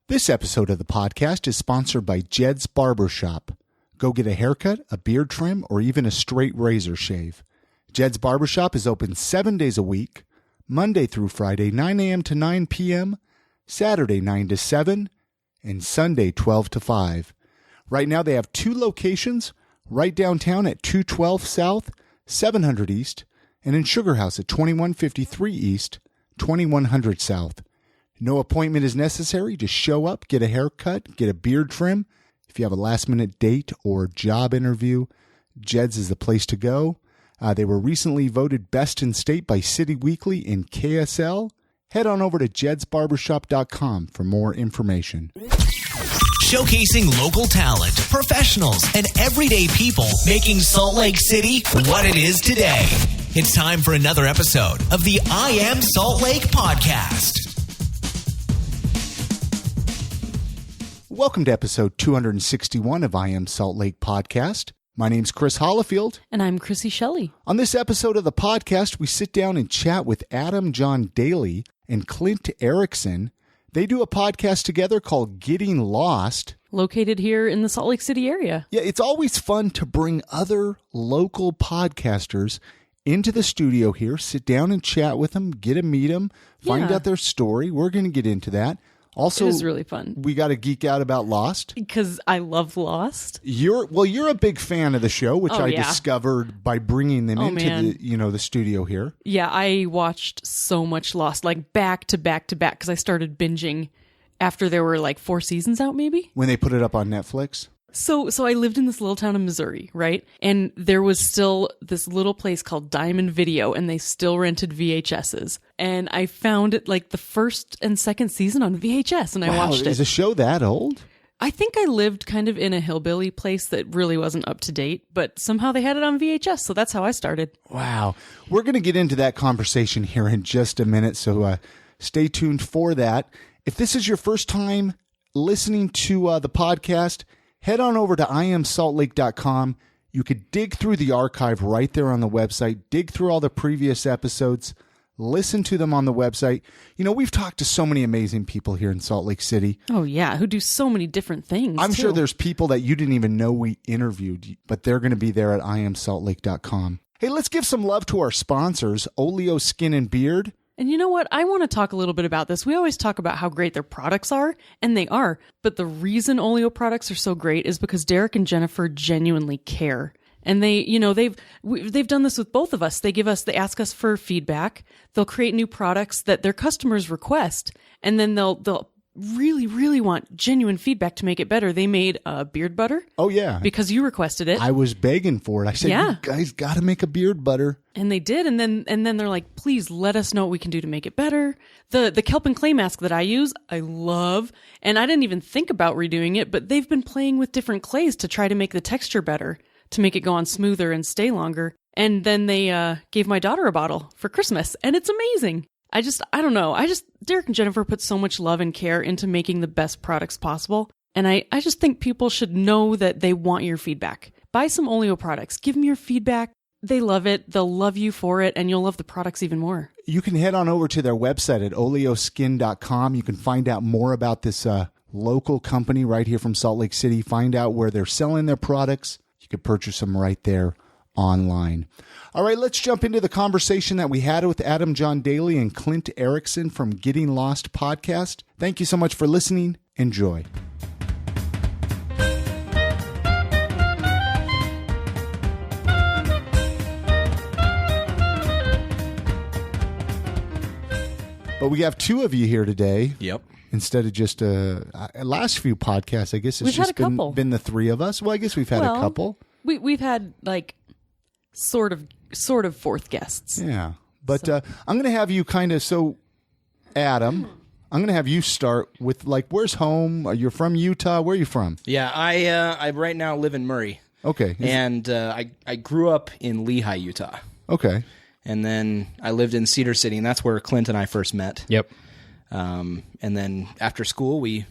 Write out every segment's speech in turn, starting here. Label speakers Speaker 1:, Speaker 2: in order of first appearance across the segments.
Speaker 1: This episode of the podcast is sponsored by Jed's Barbershop. Go get a haircut, a beard trim, or even a straight razor shave. Jed's Barbershop is open 7 days a week, Monday through Friday, 9 a.m. to 9 p.m., Saturday, 9 to 7, and Sunday, 12 to 5. Right now, they have 2 locations, right downtown at 212 South, 700 East, and in Sugar House at 2153 East, 2100 South. No appointment is necessary. Just show up, get a haircut, get a beard trim. If you have a last-minute date or job interview, Jed's is the place to go. They were recently voted Best in State by City Weekly and KSL. Head on over to jedsbarbershop.com for more information.
Speaker 2: Showcasing local talent, professionals, and everyday people, making Salt Lake City what it is today. It's time for another episode of the I Am Salt Lake podcast.
Speaker 1: Welcome to episode 261 of I Am Salt Lake podcast. My name's Chris Hollifield.
Speaker 3: And I'm Chrissy Shelley.
Speaker 1: On this episode of the podcast, we sit down and chat with Adam John Daly and Clint Erekson. They do a podcast together called Getting Lost.
Speaker 3: Located here in the Salt Lake City area.
Speaker 1: Yeah, it's always fun to bring other local podcasters into the studio here, sit down and chat with them, get to meet them, find out their story. We're going to get into that. Also,
Speaker 3: it is really fun.
Speaker 1: We got to geek out about Lost.
Speaker 3: Because I love Lost.
Speaker 1: You're a big fan of the show, which I discovered by bringing them into the studio here.
Speaker 3: Yeah, I watched so much Lost, like back to back to back, because I started binging after there were like 4 seasons out, maybe.
Speaker 1: When they put it up on Netflix?
Speaker 3: So I lived in this little town in Missouri, right? And there was still this little place called Diamond Video, and they still rented VHSs. And I found it like the first and second season on VHS, and I watched it.
Speaker 1: Is the show that old?
Speaker 3: I think I lived kind of in a hillbilly place that really wasn't up to date, but somehow they had it on VHS, so that's how I started.
Speaker 1: Wow. We're going to get into that conversation here in just a minute, so stay tuned for that. If this is your first time listening to the podcast, head on over to iamsaltlake.com. You could dig through the archive right there on the website, dig through all the previous episodes, listen to them on the website. You know, we've talked to so many amazing people here in Salt Lake City.
Speaker 3: Oh, yeah, who do so many different things.
Speaker 1: I'm sure there's people that you didn't even know we interviewed, but they're going to be there at iamsaltlake.com. Hey, let's give some love to our sponsors, Oleo Skin and Beard.
Speaker 3: And you know what? I want to talk a little bit about this. We always talk about how great their products are, and they are. But the reason Oleo products are so great is because Derek and Jennifer genuinely care. And they've done this with both of us. They ask us for feedback. They'll create new products that their customers request, and then they'll really, really want genuine feedback to make it better. They made a beard butter.
Speaker 1: Oh, yeah.
Speaker 3: Because you requested it.
Speaker 1: I was begging for it. I said, You guys got to make a beard butter.
Speaker 3: And they did. And then they're like, please let us know what we can do to make it better. The kelp and clay mask that I use, I love. And I didn't even think about redoing it, but they've been playing with different clays to try to make the texture better, to make it go on smoother and stay longer. And then they gave my daughter a bottle for Christmas, and it's amazing. I don't know. Derek and Jennifer put so much love and care into making the best products possible. And I just think people should know that they want your feedback. Buy some Oleo products. Give them your feedback. They love it. They'll love you for it. And you'll love the products even more.
Speaker 1: You can head on over to their website at oleoskin.com. You can find out more about this local company right here from Salt Lake City. Find out where they're selling their products. You can purchase them right there online. All right, let's jump into the conversation that we had with Adam John Daly and Clint Erekson from Getting Lost podcast. Thank you so much for listening. Enjoy. But we have 2 of you here today.
Speaker 4: Yep.
Speaker 1: Instead of just last few podcasts, I guess it's just been the 3 of us. Well, I guess we've had a couple.
Speaker 3: We've had like sort of fourth guests.
Speaker 1: Yeah. But I'm going to have you Adam, I'm going to have you start with where's home? You're from Utah. Where are you from?
Speaker 4: Yeah, I right now live in Murray.
Speaker 1: Okay.
Speaker 4: And I grew up in Lehigh, Utah.
Speaker 1: Okay.
Speaker 4: And then I lived in Cedar City, and that's where Clint and I first met.
Speaker 5: Yep.
Speaker 4: And then after school, we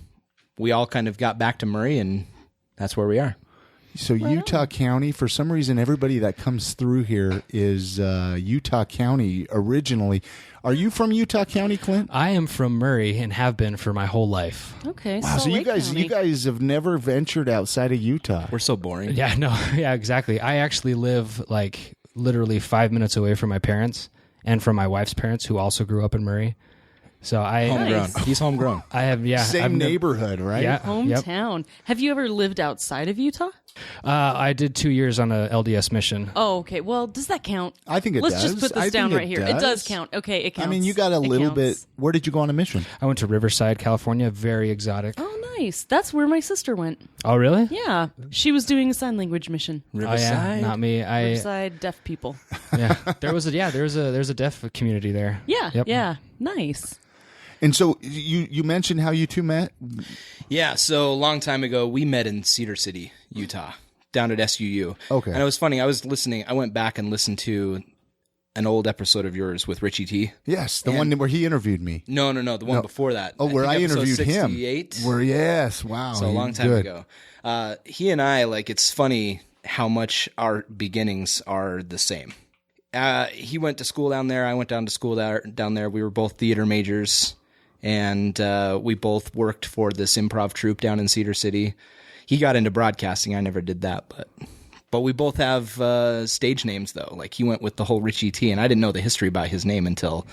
Speaker 4: all kind of got back to Murray, and that's where we are.
Speaker 1: So Utah County, for some reason, everybody that comes through here is Utah County originally. Are you from Utah County, Clint?
Speaker 5: I am from Murray and have been for my whole life.
Speaker 3: Okay.
Speaker 1: Wow, so you guys have never ventured outside of Utah.
Speaker 4: We're so boring.
Speaker 5: Yeah, no, yeah, exactly. I actually live like literally 5 minutes away from my parents and from my wife's parents, who also grew up in Murray. So
Speaker 4: Homegrown. He's homegrown.
Speaker 5: I have, yeah.
Speaker 1: Same neighborhood, right?
Speaker 5: Yeah.
Speaker 3: Hometown. Have you ever lived outside of Utah?
Speaker 5: I did 2 years on a LDS mission.
Speaker 3: Oh, okay. Well, does that count?
Speaker 1: I think it
Speaker 3: Let's
Speaker 1: does.
Speaker 3: just put this
Speaker 1: I
Speaker 3: down
Speaker 1: think
Speaker 3: right here. It does count. Okay, it counts.
Speaker 1: I mean, you got a little bit.
Speaker 3: counts.
Speaker 1: Where did you go on a mission?
Speaker 5: I went to Riverside, California. Very exotic.
Speaker 3: Oh, nice. That's where my sister went.
Speaker 5: Oh, really?
Speaker 3: Yeah. She was doing a sign language mission.
Speaker 4: Riverside.
Speaker 5: Oh, yeah. Not me.
Speaker 3: Riverside deaf people.
Speaker 5: Yeah. There's a deaf community there.
Speaker 3: Yeah.
Speaker 5: Yep.
Speaker 3: Yeah. Nice.
Speaker 1: And so you mentioned how you two met.
Speaker 4: Yeah, so a long time ago, we met in Cedar City, Utah, down at SUU.
Speaker 1: Okay.
Speaker 4: And it was funny. I was listening. I went back and listened to an old episode of yours with Richie T.
Speaker 1: Yes, the one where he interviewed me.
Speaker 4: No, the one before that.
Speaker 1: Oh, where I
Speaker 4: think episode
Speaker 1: interviewed
Speaker 4: 68.
Speaker 1: him. Yes, wow.
Speaker 4: So a long time ago. He and I, it's funny how much our beginnings are the same. He went to school down there. I went down to school down there. We were both theater majors. And we both worked for this improv troupe down in Cedar City. He got into broadcasting. I never did that, but we both have stage names though. Like he went with the whole Richie T, and I didn't know the history about his name until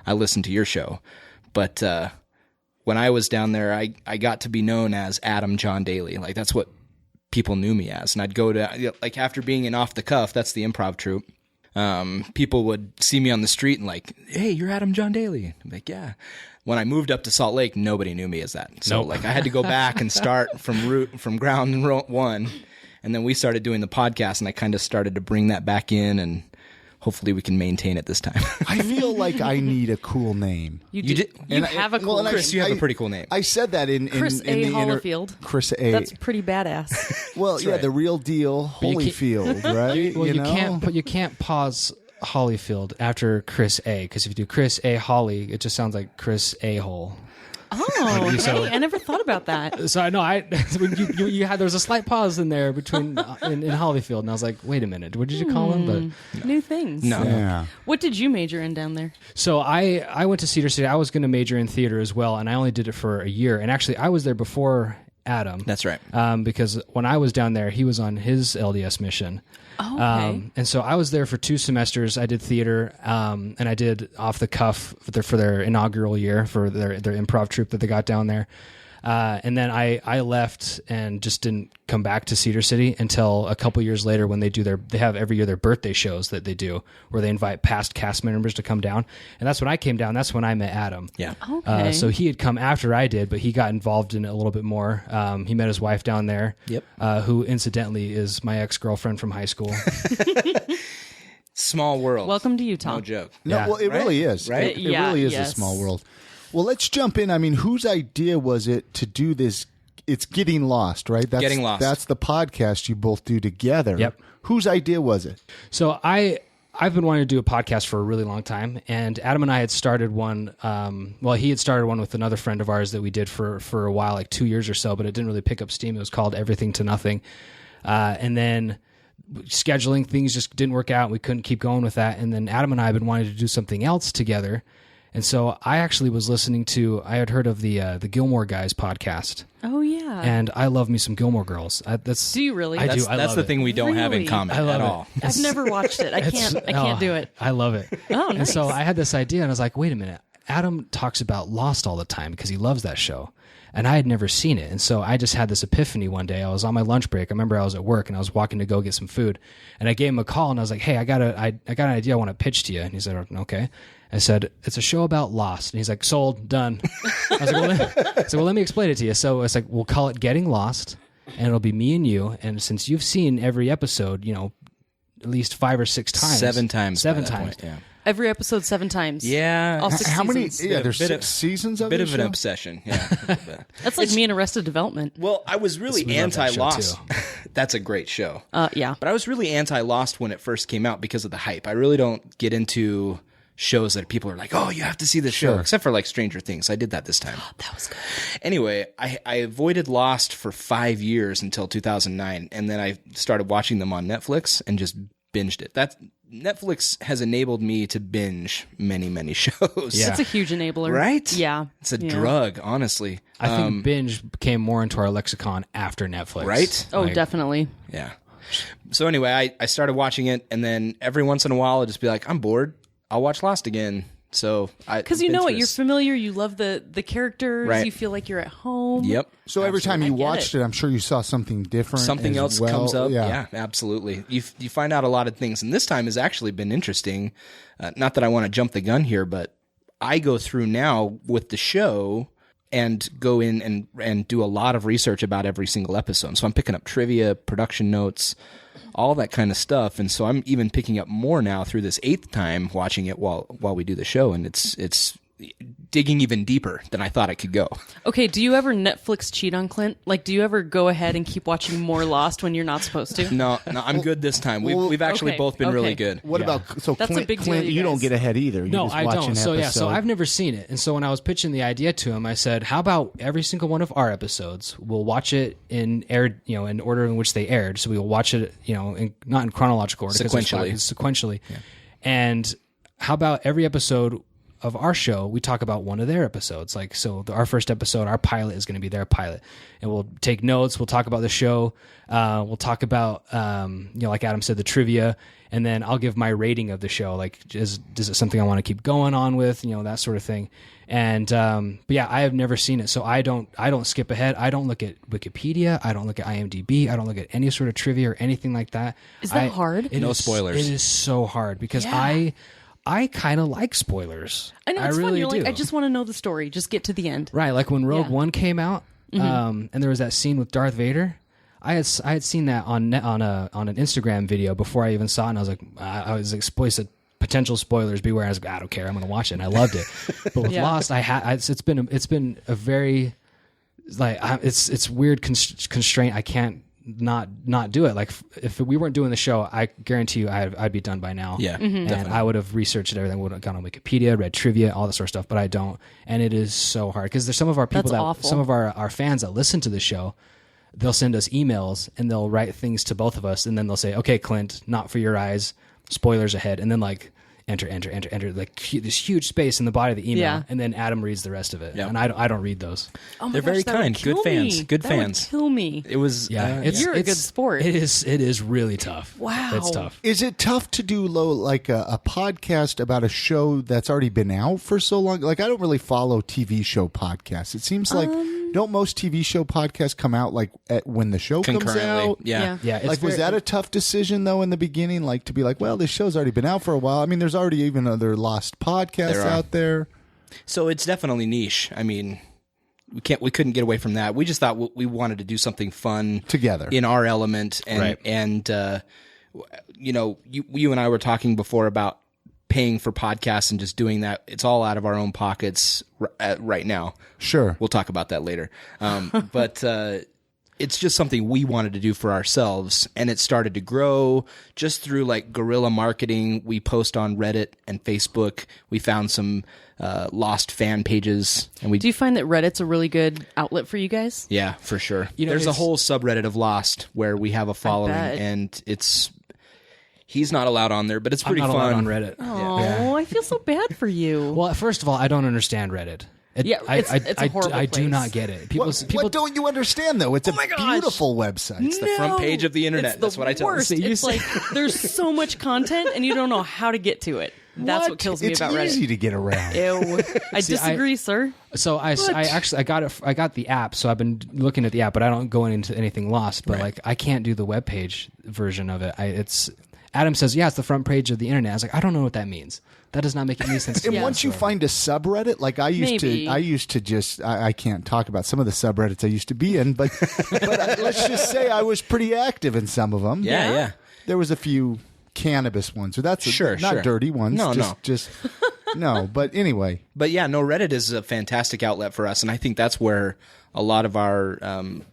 Speaker 4: I listened to your show. But when I was down there, I got to be known as Adam John Daly. Like that's what people knew me as. And I'd go to after being in Off the Cuff, that's the improv troupe. People would see me on the street and hey, you're Adam John Daly. I'm like, yeah. When I moved up to Salt Lake, nobody knew me as that. So I had to go back and start from ground one. And then we started doing the podcast, and I kind of started to bring that back in, and hopefully we can maintain it this time.
Speaker 1: I feel like I need a cool name.
Speaker 3: You have a cool
Speaker 4: Chris, you have a pretty cool name.
Speaker 1: I said that in
Speaker 3: Chris
Speaker 1: in
Speaker 3: A.
Speaker 1: the
Speaker 3: Hollifield.
Speaker 1: Chris A.
Speaker 3: That's pretty badass.
Speaker 1: Well, yeah,
Speaker 4: right.
Speaker 1: the real deal, Holyfield, right?
Speaker 5: Well, you can't pause Hollyfield after Chris A, because if you do Chris A. Holly, it just sounds like Chris A. Hole.
Speaker 3: Oh, hey, I never thought about that.
Speaker 5: So I know you had there was a slight pause in there between in Hollyfield, and I was like, wait a minute, what did you call him? But
Speaker 3: New things.
Speaker 4: No.
Speaker 1: Yeah.
Speaker 3: What did you major in down there?
Speaker 5: so I went to Cedar City. I was going to major in theater as well, and I only did it for a year. And actually, I was there before Adam.
Speaker 4: That's right.
Speaker 5: Because when I was down there, he was on his LDS mission.
Speaker 3: Oh, okay.
Speaker 5: And so I was there for 2 semesters. I did theater, and I did Off the Cuff for their inaugural year for their improv troupe that they got down there. And then I left and just didn't come back to Cedar City until a couple years later when they have every year their birthday shows that they do where they invite past cast members to come down. And that's when I came down. That's when I met Adam.
Speaker 4: Yeah.
Speaker 3: Okay.
Speaker 5: So he had come after I did, but he got involved in it a little bit more. He met his wife down there, who incidentally is my ex-girlfriend from high school.
Speaker 4: Small world.
Speaker 3: Welcome to Utah.
Speaker 4: No joke.
Speaker 1: No,
Speaker 5: Yeah.
Speaker 1: well, it really is.
Speaker 4: Right?
Speaker 1: It
Speaker 3: Yeah,
Speaker 1: really is
Speaker 3: yes.
Speaker 1: a small world. Well, let's jump in. I mean, whose idea was it to do this? It's Getting Lost, right? That's,
Speaker 4: Getting Lost.
Speaker 1: That's the podcast you both do together.
Speaker 5: Yep.
Speaker 1: Whose idea was it?
Speaker 5: So I've been wanting to do a podcast for a really long time, and Adam and I had started one. He had started one with another friend of ours that we did for a while, like 2 years or so, but it didn't really pick up steam. It was called Everything to Nothing, and then scheduling things just didn't work out. We couldn't keep going with that, and then Adam and I had been wanting to do something else together, and so I actually was listening to. I had heard of the Gilmore Guys podcast.
Speaker 3: Oh, yeah.
Speaker 5: And I love me some Gilmore Girls.
Speaker 3: Do you really?
Speaker 5: I do. I
Speaker 4: That's
Speaker 5: love
Speaker 4: the
Speaker 5: it.
Speaker 4: thing we don't have in
Speaker 3: Really?
Speaker 4: common
Speaker 5: I love
Speaker 4: at
Speaker 5: it.
Speaker 4: all.
Speaker 3: I've never watched it. I can't do it.
Speaker 5: I love it.
Speaker 3: Oh,
Speaker 5: And
Speaker 3: nice.
Speaker 5: so I had this idea, and I was like, wait a minute. Adam talks about Lost all the time because he loves that show. And I had never seen it. And so I just had this epiphany one day. I was on my lunch break. I remember I was at work, and I was walking to go get some food. And I gave him a call, and I was like, hey, I got an idea I want to pitch to you. And he said, okay. I said, it's a show about Lost. And he's like, sold, done. I was like, well, let me explain it to you. So it's like, we'll call it Getting Lost, and it'll be me and you. And since you've seen every episode, at least 5 or 6 times.
Speaker 4: 7 times.
Speaker 5: Seven
Speaker 4: by that
Speaker 5: times.
Speaker 4: point, yeah.
Speaker 3: Every episode 7 times.
Speaker 4: Yeah.
Speaker 3: All 6
Speaker 1: How many?
Speaker 3: seasons.
Speaker 1: Yeah, there's
Speaker 4: Bit
Speaker 1: 6
Speaker 4: of-
Speaker 1: seasons of
Speaker 4: Bit
Speaker 1: this
Speaker 4: of an
Speaker 1: show?
Speaker 4: obsession. Yeah.
Speaker 3: That's like me in Arrested Development.
Speaker 4: Well, I was really
Speaker 5: We love that show,
Speaker 4: anti-Lost.
Speaker 5: too.
Speaker 4: That's a great show.
Speaker 3: Yeah.
Speaker 4: But I was really anti-Lost when it first came out because of the hype. I really don't get into shows that people are like, oh, you have to see this show, except for like Stranger Things. I did that this time.
Speaker 3: That was good.
Speaker 4: Anyway, I avoided Lost for 5 years until 2009, and then I started watching them on Netflix and just binged it. Netflix has enabled me to binge many, many shows.
Speaker 5: Yeah.
Speaker 3: It's a huge enabler.
Speaker 4: Right?
Speaker 3: Yeah.
Speaker 4: It's a drug, honestly.
Speaker 5: I think binge came more into our lexicon after Netflix.
Speaker 4: Right?
Speaker 3: Oh, definitely.
Speaker 4: Yeah. So anyway, I started watching it, and then every once in a while, I'll just be like, I'm bored. I'll watch Lost again. So
Speaker 3: because you know what, you're familiar, you love the characters,
Speaker 4: Right.
Speaker 3: you feel like you're at home.
Speaker 4: Yep.
Speaker 1: So every time you watched it, I'm sure you saw something different.
Speaker 4: Something
Speaker 1: as
Speaker 4: else
Speaker 1: well.
Speaker 4: comes up.
Speaker 1: Yeah.
Speaker 4: Yeah, absolutely. You find out a lot of things, and this time has actually been interesting. Not that I want to jump the gun here, but I go through now with the show and go in and do a lot of research about every single episode. So I'm picking up trivia, production notes, all that kind of stuff. And so I'm even picking up more now through this 8th time watching it while we do the show. And it's digging even deeper than I thought it could go.
Speaker 3: Okay, do you ever Netflix cheat on Clint? Like, do you ever go ahead and keep watching more Lost when you're not supposed to?
Speaker 4: No, I'm good this time. We've actually
Speaker 3: Okay,
Speaker 4: both been really
Speaker 3: okay.
Speaker 4: good.
Speaker 1: What about
Speaker 3: That's a
Speaker 1: Clint?
Speaker 3: big deal,
Speaker 1: Clint,
Speaker 3: you
Speaker 1: you don't
Speaker 3: guys.
Speaker 1: get ahead either. You
Speaker 5: No,
Speaker 1: just
Speaker 5: I
Speaker 1: watch
Speaker 5: don't.
Speaker 1: an
Speaker 5: So
Speaker 1: episode.
Speaker 5: I've never seen it, and so when I was pitching the idea to him, I said, "How about every single one of our episodes? We'll watch it in order in which they aired. So we will watch it, not in chronological order, 'cause it's
Speaker 4: Sequentially.
Speaker 5: sequentially. And how about every episode of our show, we talk about one of their episodes. Like, so our first episode, our pilot is going to be their pilot, and we'll take notes. We'll talk about the show. We'll talk about, like Adam said, the trivia, and then I'll give my rating of the show. Like, is it something I want to keep going on with? That sort of thing. And but yeah, I have never seen it, so I don't skip ahead. I don't look at Wikipedia. I don't look at IMDb. I don't look at any sort of trivia or anything like that.
Speaker 3: Is that hard?
Speaker 4: No spoilers.
Speaker 5: It is so hard because I kind of like spoilers.
Speaker 3: I know, it's
Speaker 5: really
Speaker 3: fun. You're
Speaker 5: do.
Speaker 3: like, I just want to know the story. Just get to the end.
Speaker 5: Right, like when Rogue
Speaker 3: Yeah.
Speaker 5: One came out, and there was that scene with Darth Vader. I had seen that on an Instagram video before I even saw it, and I was like, I was explicit potential spoilers. Beware! I was like, I don't care. I'm going to watch it, and I loved it. But with
Speaker 3: Yeah.
Speaker 5: Lost, it's been a very it's weird constraint. I can't not do it. Like if we weren't doing the show, I guarantee you I'd be done by now.
Speaker 4: Yeah,
Speaker 5: And
Speaker 4: definitely.
Speaker 5: I would have researched everything, would have gone on Wikipedia, read trivia, all that sort of stuff, but I don't. And it is so hard because there's some of our people
Speaker 3: That's awful.
Speaker 5: some of our fans that listen to the show, they'll send us emails and they'll write things to both of us, and then they'll say, okay, Clint, not for your eyes, spoilers ahead. And then like enter, like this huge space in the body of the email.
Speaker 3: Yeah.
Speaker 5: And then Adam reads the rest of it.
Speaker 4: Yeah.
Speaker 5: And I don't read those.
Speaker 3: Oh my
Speaker 4: They're very
Speaker 3: gosh, that would
Speaker 4: kind. Good
Speaker 3: kill
Speaker 4: fans.
Speaker 3: me.
Speaker 4: Good
Speaker 3: That
Speaker 4: fans.
Speaker 3: would kill me.
Speaker 4: It was
Speaker 3: You're a good sport.
Speaker 5: It is really tough.
Speaker 3: Wow.
Speaker 5: It's tough.
Speaker 1: Is it tough to do like a podcast about a show that's already been out for so long? Like, I don't really follow TV show podcasts. It seems like don't most TV show podcasts come out like when the show comes
Speaker 4: concurrently.
Speaker 1: out?
Speaker 4: Yeah.
Speaker 5: Yeah. It's
Speaker 1: Like, was that a tough decision though in the beginning? Like to be like, well, this show's already been out for a while. I mean, there's already even other Lost podcasts
Speaker 4: There are.
Speaker 1: out there.
Speaker 4: So it's definitely niche. I mean, we couldn't get away from that. We just thought we wanted to do something fun
Speaker 1: Together.
Speaker 4: in our element, and
Speaker 5: Right.
Speaker 4: you and I were talking before about paying for podcasts and just doing that. It's all out of our own pockets right now.
Speaker 1: Sure.
Speaker 4: We'll talk about that later. But it's just something we wanted to do for ourselves, and it started to grow just through like guerrilla marketing. We post on Reddit and Facebook. We found some Lost fan pages, and we
Speaker 3: Do you find that Reddit's a really good outlet for you guys?
Speaker 4: yeah, for sure.
Speaker 5: You know,
Speaker 4: There's a
Speaker 5: it's-
Speaker 4: whole subreddit of Lost where we have a following,
Speaker 3: bet.
Speaker 4: and he's not allowed on there, but it's pretty
Speaker 5: I'm not
Speaker 4: fun.
Speaker 5: allowed on Reddit.
Speaker 3: Oh, I feel so bad for you.
Speaker 5: Well, first of all, I don't understand Reddit.
Speaker 3: Yeah, it's a horrible
Speaker 5: I do
Speaker 3: place.
Speaker 5: not get it.
Speaker 1: What don't you understand though? It's a
Speaker 3: my gosh.
Speaker 1: beautiful website.
Speaker 4: It's the front page of the internet.
Speaker 3: It's
Speaker 4: That's what I tell them.
Speaker 3: worst.
Speaker 5: See, you
Speaker 3: It's
Speaker 5: say-
Speaker 3: like there's so much content and you don't know how to get to it. That's what kills me
Speaker 1: it's
Speaker 3: about
Speaker 1: easy
Speaker 3: Reddit.
Speaker 1: to get around.
Speaker 3: Ew. I disagree, sir.
Speaker 5: So I got the app, so I've been looking at the app, but I don't go into anything Lost. But like, I can't do the web page version of it. Adam says, yeah, it's the front page of the internet. I was like, I don't know what that means. That does not make any sense to
Speaker 1: And
Speaker 5: me.
Speaker 1: once you find a subreddit, like I used to just, I can't talk about some of the subreddits I used to be in, but let's just say I was pretty active in some of them.
Speaker 4: Yeah.
Speaker 1: There was a few cannabis ones, or that's
Speaker 4: Sure,
Speaker 1: not
Speaker 4: sure.
Speaker 1: dirty ones.
Speaker 4: No,
Speaker 1: just,
Speaker 4: no.
Speaker 1: just No, but anyway.
Speaker 4: But yeah, no, Reddit is a fantastic outlet for us, and I think that's where a lot of our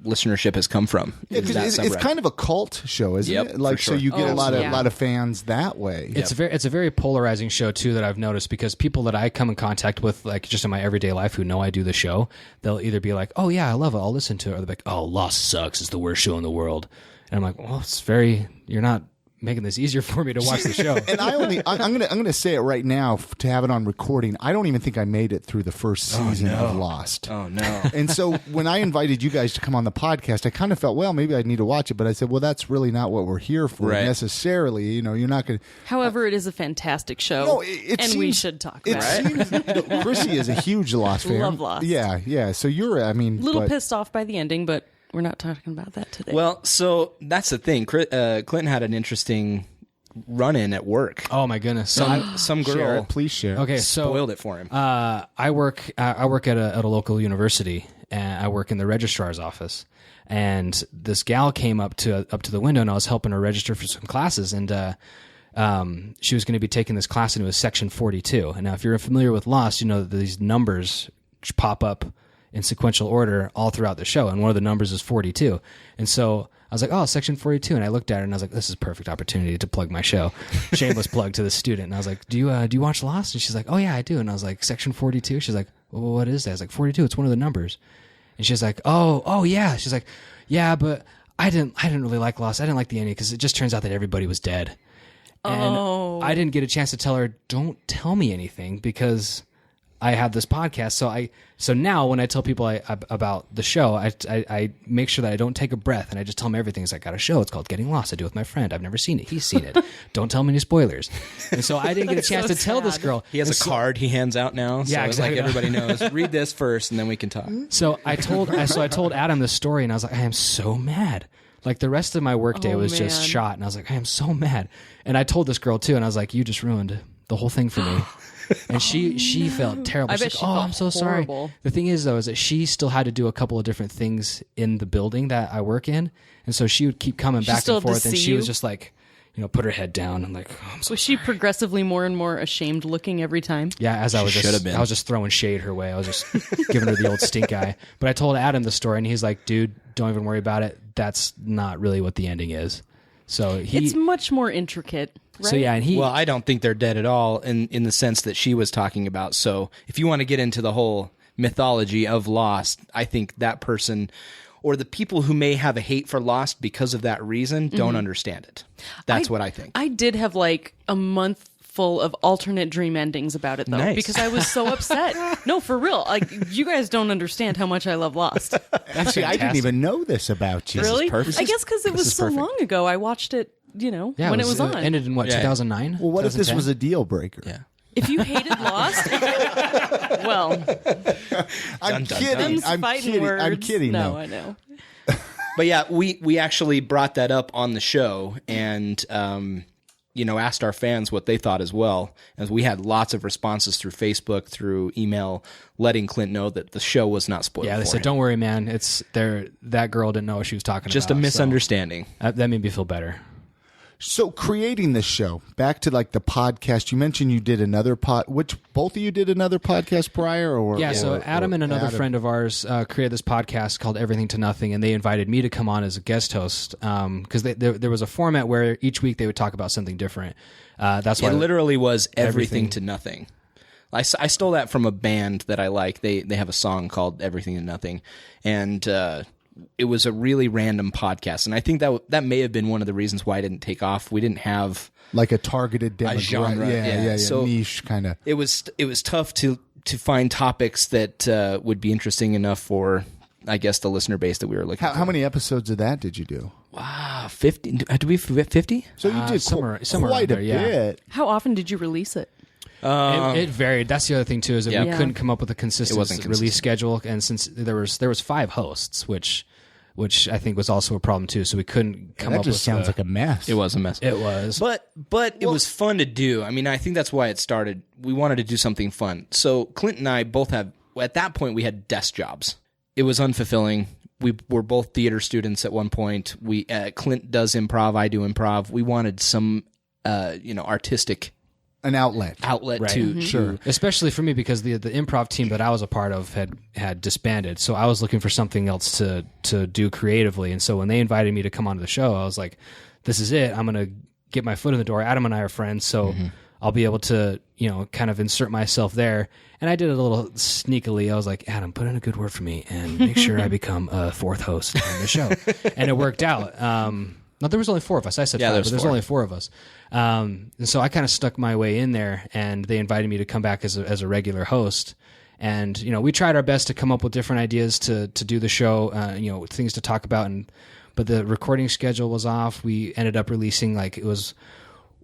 Speaker 4: listenership has come from.
Speaker 1: It's kind of a cult show, isn't
Speaker 4: Yep,
Speaker 1: it? Like,
Speaker 4: for sure.
Speaker 1: so you get a lot
Speaker 3: yeah.
Speaker 1: of fans that way.
Speaker 5: It's a very polarizing show too that I've noticed, because people that I come in contact with, like just in my everyday life, who know I do the show, they'll either be like, "Oh yeah, I love it, I'll listen to it," or they're like, "Oh, Lost sucks, it's the worst show in the world," and I'm like, "Well, you're not making this easier for me to watch the show."
Speaker 1: And I'm gonna say it right now to have it on recording. I don't even think I made it through the first season of Lost.
Speaker 4: Oh no!
Speaker 1: And so when I invited you guys to come on the podcast, I kind of felt, well, maybe I need to watch it, but I said, well, that's really not what we're here for necessarily. You know, you're not going to.
Speaker 3: However, it is a fantastic show,
Speaker 1: No, it
Speaker 3: and
Speaker 1: seems,
Speaker 3: we should talk
Speaker 1: it
Speaker 3: about it.
Speaker 1: seems, Chrissy is a huge Lost fan.
Speaker 3: Love Lost.
Speaker 1: Yeah. So you're,
Speaker 3: A little
Speaker 1: but-
Speaker 3: pissed off by the ending, but we're not talking about that today.
Speaker 4: Well, so that's the thing. Clinton had an interesting run-in at work.
Speaker 5: Oh my goodness! So
Speaker 4: Some
Speaker 1: Share
Speaker 4: girl
Speaker 1: it, please share.
Speaker 5: okay, so
Speaker 4: spoiled it for him.
Speaker 5: I work at a local university, and I work in the registrar's office. And this gal came up to the window, and I was helping her register for some classes. And she was going to be taking this class, and it was section 42. And now, if you're familiar with Lost, you know that these numbers pop up in sequential order all throughout the show, and one of the numbers is 42. And so I was like, oh, section 42. And I looked at her and I was like, this is a perfect opportunity to plug my show. Shameless plug to the student. And I was like, do you watch Lost? And she's like, oh yeah, I do. And I was like, section 42? She's like, well, what is that? I was like, 42. It's one of the numbers. And she's like, oh yeah. She's like, yeah, but I didn't really like Lost. I didn't like the ending because it just turns out that everybody was dead. And I didn't get a chance to tell her, don't tell me anything, because I have this podcast. So now when I tell people about the show, I make sure that I don't take a breath, and I just tell them everything. It's like, I got a show. It's called Getting Lost. I do it with my friend. I've never seen it. He's seen it. Don't tell me any spoilers. And so I didn't get a chance to tell this girl.
Speaker 4: He has a card he hands out now. So
Speaker 5: Yeah,
Speaker 4: it's
Speaker 5: exactly.
Speaker 4: like everybody knows. Read this first, and then we can talk.
Speaker 5: So I told Adam this story, and I was like, I am so mad. Like, the rest of my workday was just
Speaker 3: man.
Speaker 5: shot, and I was like, I am so mad. And I told this girl too, and I was like, you just ruined the whole thing for me. And she felt terrible.
Speaker 3: I
Speaker 5: She's
Speaker 3: bet
Speaker 5: like,
Speaker 3: she
Speaker 5: oh,
Speaker 3: felt
Speaker 5: I'm so
Speaker 3: horrible.
Speaker 5: sorry. The thing is, though, is that she still had to do a couple of different things in the building that I work in, and so she would keep coming back
Speaker 3: still
Speaker 5: and
Speaker 3: had to
Speaker 5: forth, and
Speaker 3: see
Speaker 5: she was
Speaker 3: you?
Speaker 5: just like, put her head down and like, oh, I'm so
Speaker 3: Was she progressively more and more ashamed looking every time?
Speaker 5: yeah, as I was
Speaker 4: should have been.
Speaker 5: I was just throwing shade her way. I was just giving her the old stink eye. But I told Adam the story, and he's like, dude, don't even worry about it. That's not really what the ending is. So
Speaker 3: It's much more intricate, right?
Speaker 5: So yeah, and he
Speaker 4: Well, I don't think they're dead at all in the sense that she was talking about. So if you want to get into the whole mythology of Lost, I think that person or the people who may have a hate for Lost because of that reason don't understand it. That's what I think.
Speaker 3: I did have like a month full of alternate dream endings about it, though,
Speaker 4: Nice.
Speaker 3: because I was so upset. No, for real. Like, you guys don't understand how much I love Lost.
Speaker 1: Actually, I didn't even know this about you.
Speaker 3: Really?
Speaker 4: perfect.
Speaker 3: I guess because it was so long ago. I watched it, when it was on.
Speaker 5: It ended in what,
Speaker 4: Yeah.
Speaker 5: 2009?
Speaker 1: Well, what if this
Speaker 5: 2010?
Speaker 1: was a deal breaker?
Speaker 4: Yeah.
Speaker 3: If you hated Lost, well,
Speaker 1: I'm
Speaker 4: Dun, dun,
Speaker 1: kidding.
Speaker 3: them's
Speaker 1: I'm
Speaker 3: fighting
Speaker 1: kidding.
Speaker 3: words.
Speaker 1: I'm kidding.
Speaker 3: No,
Speaker 1: though.
Speaker 3: I know.
Speaker 4: But yeah, we actually brought that up on the show and asked our fans what they thought as well. As we had lots of responses through Facebook, through email, letting Clint know that the show was not spoiled.
Speaker 5: Yeah, they
Speaker 4: for
Speaker 5: said,
Speaker 4: him.
Speaker 5: "Don't worry, man. It's there. That girl didn't know what she was talking
Speaker 4: Just
Speaker 5: about."
Speaker 4: a misunderstanding.
Speaker 5: So that made me feel better.
Speaker 1: So creating this show, back to like the podcast, you mentioned you did another which both of you did another podcast prior, or
Speaker 5: Yeah, so Adam and another friend of ours created this podcast called Everything to Nothing, and they invited me to come on as a guest host because there was a format where each week they would talk about something different. That's why
Speaker 4: It literally was everything
Speaker 5: Everything.
Speaker 4: to nothing. I stole that from a band that I like. They have a song called Everything to Nothing, and it was a really random podcast. And I think that may have been one of the reasons why it didn't take off. We didn't have
Speaker 1: like a targeted demographic,
Speaker 4: genre, yeah.
Speaker 1: yeah,
Speaker 4: So-
Speaker 1: niche kind of.
Speaker 4: it was tough to find topics that would be interesting enough for, I guess, the listener base that we were looking for.
Speaker 1: How many episodes of that did you do?
Speaker 4: 50? Do we 50?
Speaker 1: So you did
Speaker 5: somewhere
Speaker 1: quite
Speaker 5: around
Speaker 1: a
Speaker 5: there, yeah.
Speaker 1: bit.
Speaker 3: How often did you release it?
Speaker 5: it varied. That's the other thing too, is that we
Speaker 3: Yeah.
Speaker 5: couldn't come up with a consistent
Speaker 4: It wasn't
Speaker 5: release
Speaker 4: consistent.
Speaker 5: schedule, and since there was 5 hosts, which I think was also a problem too, so we couldn't come
Speaker 1: That
Speaker 5: up with
Speaker 1: just sounds like a mess.
Speaker 4: It was a mess.
Speaker 5: It was.
Speaker 4: But it was fun to do. I mean, I think that's why it started. We wanted to do something fun. So Clint and I both at that point, we had desk jobs. It was unfulfilling. We were both theater students at one point. Clint does improv. I do improv. We wanted some, artistic
Speaker 1: an outlet.
Speaker 4: Outlet to
Speaker 1: Sure.
Speaker 5: Especially for me, because the improv team that I was a part of had disbanded, so I was looking for something else to do creatively. And so when they invited me to come onto the show, I was like, "This is it. I'm going to get my foot in the door." Adam and I are friends, so I'll be able to kind of insert myself there. And I did it a little sneakily. I was like, "Adam, put in a good word for me and make sure I become a fourth host on the show." And it worked out. No, there was only 4 of us. I said 5, but there's only 4 of us. And so I kind of stuck my way in there, and they invited me to come back as a regular host. And, we tried our best to come up with different ideas to do the show, things to talk about. But the recording schedule was off. We ended up releasing it was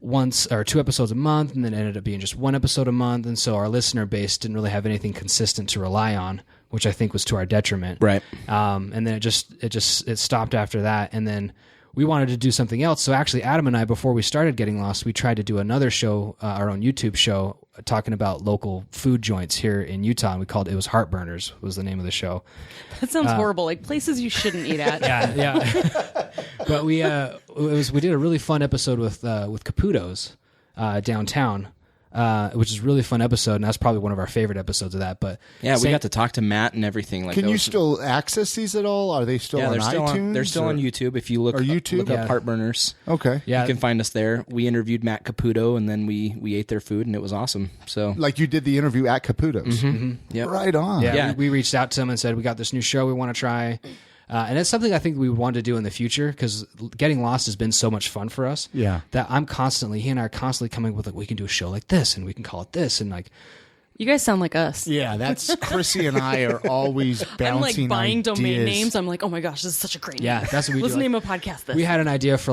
Speaker 5: 2 episodes a month, and then it ended up being just 1 episode a month. And so our listener base didn't really have anything consistent to rely on, which I think was to our detriment.
Speaker 4: Right.
Speaker 5: And then it stopped after that. And then we wanted to do something else. So actually, Adam and I, before we started Getting Lost, we tried to do another show, our own YouTube show, talking about local food joints here in Utah. And it was Heartburners was the name of the show.
Speaker 3: That sounds horrible. Like places you shouldn't eat at.
Speaker 5: Yeah. But we did a really fun episode with Caputo's downtown. Which is a really fun episode, and that's probably one of our favorite episodes of that. But
Speaker 4: we got to talk to Matt and everything.
Speaker 1: Can you still access these at all? Are they still on iTunes?
Speaker 4: They're still on YouTube. If you look up Heartburners,
Speaker 1: okay,
Speaker 4: you can find us there. We interviewed Matt Caputo, and then we ate their food, and it was awesome. So,
Speaker 1: you did the interview at Caputo's.
Speaker 4: Yep.
Speaker 1: Right on.
Speaker 5: Yeah. We reached out to him and said, "We got this new show we want to try." And it's something I think we would want to do in the future, because Getting Lost has been so much fun for us.
Speaker 1: Yeah.
Speaker 5: That he and I are constantly coming with we can do a show like this, and we can call it this, and
Speaker 3: You guys sound like us.
Speaker 1: Yeah, that's Chrissy and I are always bouncing
Speaker 3: I'm buying
Speaker 1: ideas.
Speaker 3: domain names. I'm like, oh my gosh, this is such a great name.
Speaker 5: Yeah, that's what we do.
Speaker 3: Let's name a podcast this.
Speaker 5: We had an idea for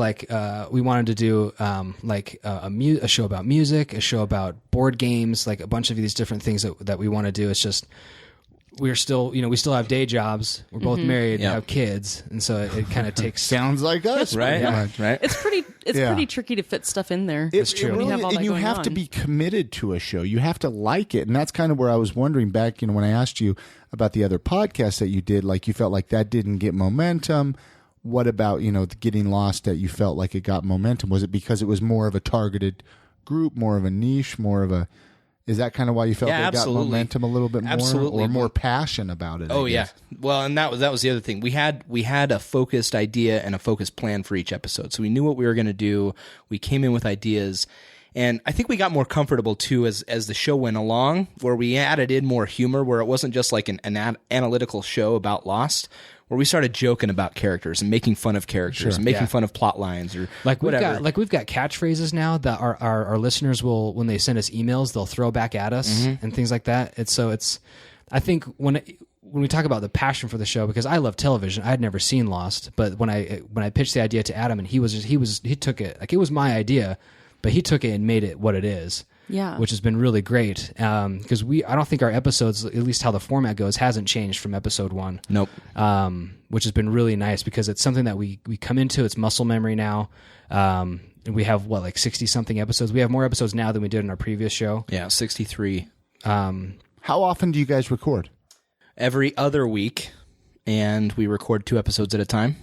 Speaker 5: we wanted to do a show about music, a show about board games, a bunch of these different things that we want to do. It's just we're still, we still have day jobs. We're both married, and have kids, and so it kind of takes.
Speaker 1: Sounds like us,
Speaker 4: right?
Speaker 1: Yeah.
Speaker 4: Right.
Speaker 3: It's pretty tricky to fit stuff in there.
Speaker 1: It's
Speaker 5: true.
Speaker 1: Really, and you have to be committed to a show. You have to like it, and that's kind of where I was wondering back. When I asked you about the other podcasts that you did, you felt like that didn't get momentum. What about the Getting Lost that you felt like it got momentum? Was it because it was more of a targeted group, more of a niche, more of a? Is that kind of why you felt they got momentum a little bit more, or more passion about it?
Speaker 4: Oh yeah. Well, and that was the other thing. We had a focused idea and a focused plan for each episode, so we knew what we were going to do. We came in with ideas, and I think we got more comfortable too as the show went along, where we added in more humor, where it wasn't just like an analytical show about Lost, where we started joking about characters and making fun of characters and making fun of plot lines or whatever.
Speaker 5: We've got catchphrases now that our listeners will, when they send us emails, they'll throw back at us and things like that. I think when we talk about the passion for the show, because I love television, I had never seen Lost, but when I pitched the idea to Adam, and he took it it was my idea, but he took it and made it what it is.
Speaker 3: Yeah.
Speaker 5: Which has been really great. Because I don't think our episodes, at least how the format goes, hasn't changed from episode 1.
Speaker 4: Nope.
Speaker 5: Which has been really nice, because it's something that we come into. It's muscle memory now. And we have 60 something episodes. We have more episodes now than we did in our previous show.
Speaker 4: Yeah, 63.
Speaker 1: How often do you guys record?
Speaker 4: Every other week, and we record 2 episodes at a time,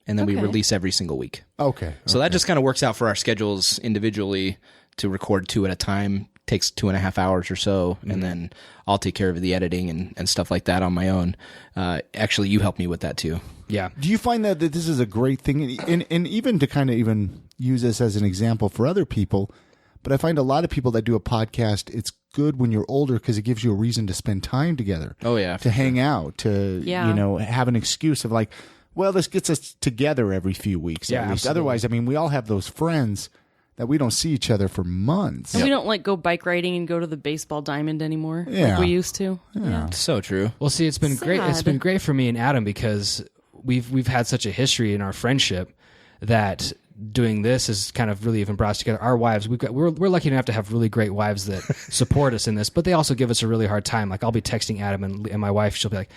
Speaker 4: and then we release every single week.
Speaker 1: Okay.
Speaker 4: So that just kind of works out for our schedules individually. To record 2 at a time takes 2.5 hours or so, and then I'll take care of the editing and stuff like that on my own. Actually, you help me with that too.
Speaker 5: Yeah.
Speaker 1: Do you find that this is a great thing, and even to kind of even use this as an example for other people? But I find a lot of people that do a podcast, it's good when you're older because it gives you a reason to spend time together.
Speaker 4: Oh yeah,
Speaker 1: to hang out, to have an excuse of this gets us together every few weeks at least.
Speaker 5: Absolutely.
Speaker 1: Otherwise, we all have those friends that we don't see each other for months.
Speaker 3: And we don't go bike riding and go to the baseball diamond anymore like we used to. Yeah.
Speaker 4: So true.
Speaker 5: Well, see, it's been great. It's been great for me and Adam, because we've had such a history in our friendship that doing this has kind of really even brought us together. Our wives, we're lucky enough to have really great wives that support us in this, but they also give us a really hard time. I'll be texting Adam and my wife, she'll be like,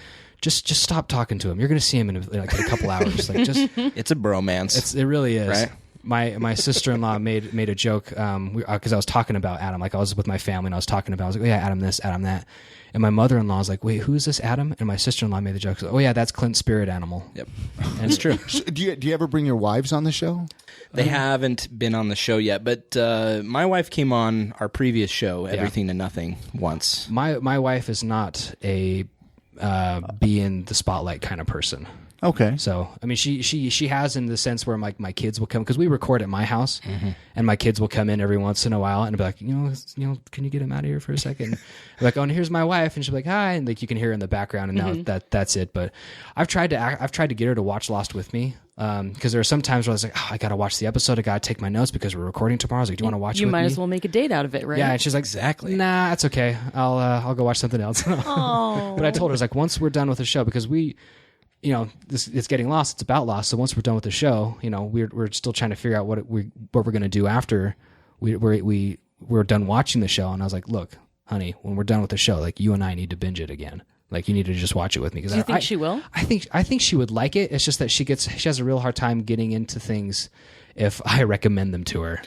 Speaker 5: just stop talking to him. You're going to see him in a couple hours.
Speaker 4: It's a bromance.
Speaker 5: It really is.
Speaker 4: Right?
Speaker 5: My sister-in-law made a joke because I was talking about Adam. I was with my family and I was talking about. I was like, oh yeah, Adam this, Adam that. And my mother-in-law was like, wait, who's this Adam? And my sister-in-law made the joke. Oh yeah, that's Clint's spirit animal.
Speaker 4: Yep,
Speaker 5: and it's true.
Speaker 1: Do you ever bring your wives on the show?
Speaker 4: They haven't been on the show yet, but my wife came on our previous show, Everything to Nothing, once.
Speaker 5: My wife is not a be in the spotlight kind of person.
Speaker 1: Okay.
Speaker 5: So, I mean, she has in the sense where my kids will come, because we record at my house, and my kids will come in every once in a while and be like, you know, can you get him out of here for a second? I'm like, oh, and here's my wife, and she'll be like, hi, and like you can hear her in the background, and now that's it. But I've tried to get her to watch Lost with me, because there are some times where I was like, oh, I got to watch the episode, I got to take my notes because we're recording tomorrow. I was like, do you want to watch it with me?
Speaker 3: You might as well make a date out of it, right?
Speaker 5: Yeah, and she's like,
Speaker 4: Exactly.
Speaker 5: Nah, that's okay. I'll go watch something else.
Speaker 3: Oh.
Speaker 5: But I told her, I was like, once we're done with the show, because it's getting Lost. It's about Lost. So once we're done with the show, we're still trying to figure out what we're going to do after we're done watching the show. And I was like, look, honey, when we're done with the show, like you and I need to binge it again. Like you need to just watch it with me.
Speaker 3: Do you think she will?
Speaker 5: I think she would like it. It's just that she has a real hard time getting into things if I recommend them to her.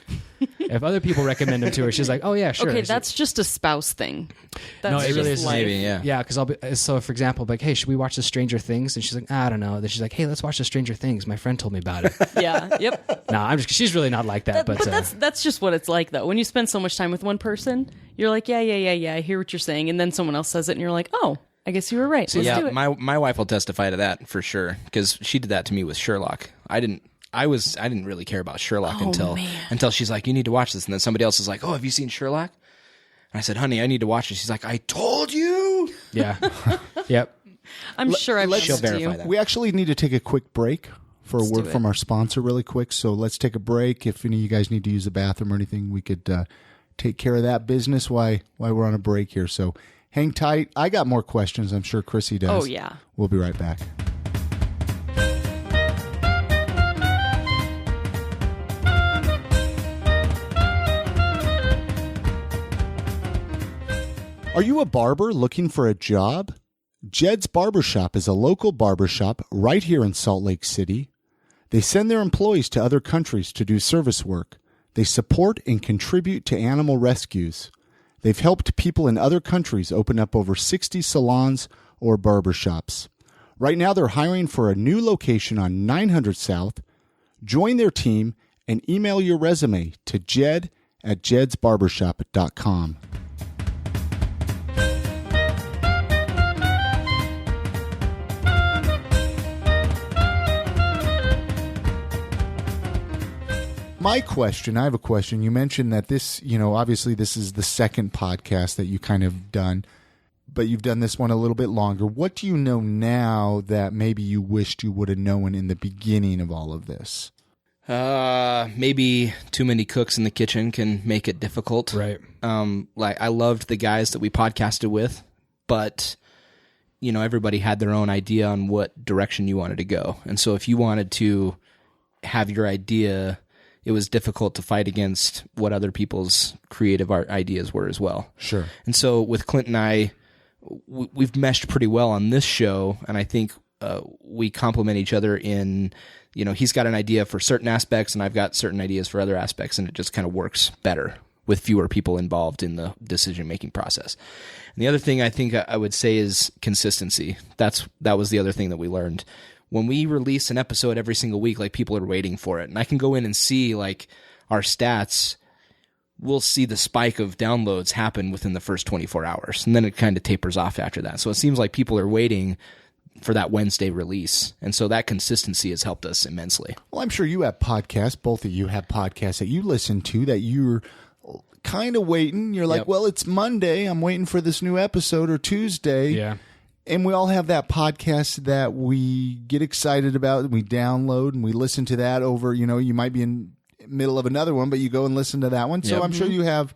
Speaker 5: If other people recommend them to her, she's like, "Oh yeah, sure."
Speaker 3: Okay, that's just a spouse thing. That's
Speaker 5: No, it really is.
Speaker 4: Maybe, yeah.
Speaker 5: Yeah, because for example, like, hey, should we watch the Stranger Things? And she's like, I don't know. Then she's like, hey, let's watch the Stranger Things. My friend told me about it.
Speaker 3: Yeah. Yep.
Speaker 5: No, she's really not like that. But
Speaker 3: that's just what it's like, though. When you spend so much time with one person, you're like, yeah. I hear what you're saying, and then someone else says it, and you're like, oh, I guess you were right. Let's do it.
Speaker 4: My wife will testify to that for sure, because she did that to me with Sherlock. I didn't really care about Sherlock until she's like, you need to watch this. And then somebody else is like, oh, have you seen Sherlock? And I said, honey, I need to watch it. She's like, I told you.
Speaker 5: Yeah. Yep.
Speaker 3: I'm sure I've
Speaker 4: she'll
Speaker 3: listened to
Speaker 4: verify
Speaker 3: you.
Speaker 4: that.
Speaker 1: We actually need to take a quick break for a word from our sponsor really quick. So let's take a break. If any of you guys need to use the bathroom or anything, we could take care of that business while we're on a break here. So hang tight. I got more questions. I'm sure Chrissy does.
Speaker 3: Oh, yeah.
Speaker 1: We'll be right back. Are you a barber looking for a job? Jed's Barbershop is a local barbershop right here in Salt Lake City. They send their employees to other countries to do service work. They support and contribute to animal rescues. They've helped people in other countries open up over 60 salons or barbershops. Right now they're hiring for a new location on 900 South. Join their team and email your resume to jed@jedsbarbershop.com. I have a question. You mentioned that this, obviously this is the second podcast that you kind of done, but you've done this one a little bit longer. What do you know now that maybe you wished you would have known in the beginning of all of this?
Speaker 4: Maybe too many cooks in the kitchen can make it difficult.
Speaker 5: Right.
Speaker 4: Like I loved the guys that we podcasted with, but everybody had their own idea on what direction you wanted to go. And so if you wanted to have your idea, it was difficult to fight against what other people's creative art ideas were as well.
Speaker 1: Sure.
Speaker 4: And so with Clint and I, we've meshed pretty well on this show, and I think we complement each other in, he's got an idea for certain aspects, and I've got certain ideas for other aspects, and it just kind of works better with fewer people involved in the decision-making process. And the other thing I think I would say is consistency. That was the other thing that we learned. When we release an episode every single week, like people are waiting for it. And I can go in and see like our stats. We'll see the spike of downloads happen within the first 24 hours. And then it kind of tapers off after that. So it seems like people are waiting for that Wednesday release. And so that consistency has helped us immensely.
Speaker 1: Well, I'm sure you have podcasts. Both of you have podcasts that you listen to that you're kind of waiting. You're like, well, it's Monday. I'm waiting for this new episode, or Tuesday.
Speaker 5: Yeah.
Speaker 1: And we all have that podcast that we get excited about, and we download and we listen to that over, you might be in the middle of another one, but you go and listen to that one. So I'm sure you have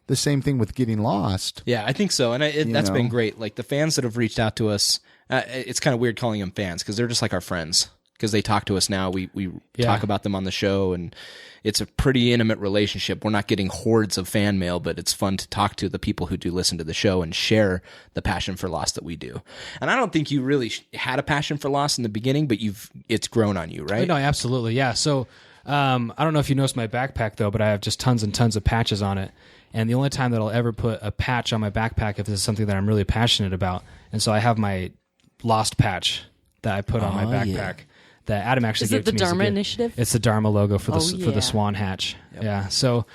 Speaker 1: the same thing with Getting Lost.
Speaker 4: Yeah, I think so. And that's been great. Like the fans that have reached out to us, it's kind of weird calling them fans because they're just like our friends, because they talk to us now. We talk about them on the show, and it's a pretty intimate relationship. We're not getting hordes of fan mail, but it's fun to talk to the people who do listen to the show and share the passion for Lost that we do. And I don't think you really had a passion for Lost in the beginning, but it's grown on you, right?
Speaker 5: No, absolutely. Yeah. So I don't know if you noticed my backpack though, but I have just tons and tons of patches on it. And the only time that I'll ever put a patch on my backpack if this is something that I'm really passionate about. And so I have my Lost patch that I put on my backpack. Yeah. that Adam actually
Speaker 3: Is
Speaker 5: gave
Speaker 3: it the
Speaker 5: to me. as a
Speaker 3: Dharma
Speaker 5: gift.
Speaker 3: Initiative?
Speaker 5: It's the Dharma logo for the for
Speaker 3: yeah.
Speaker 5: the swan hatch. Yeah. So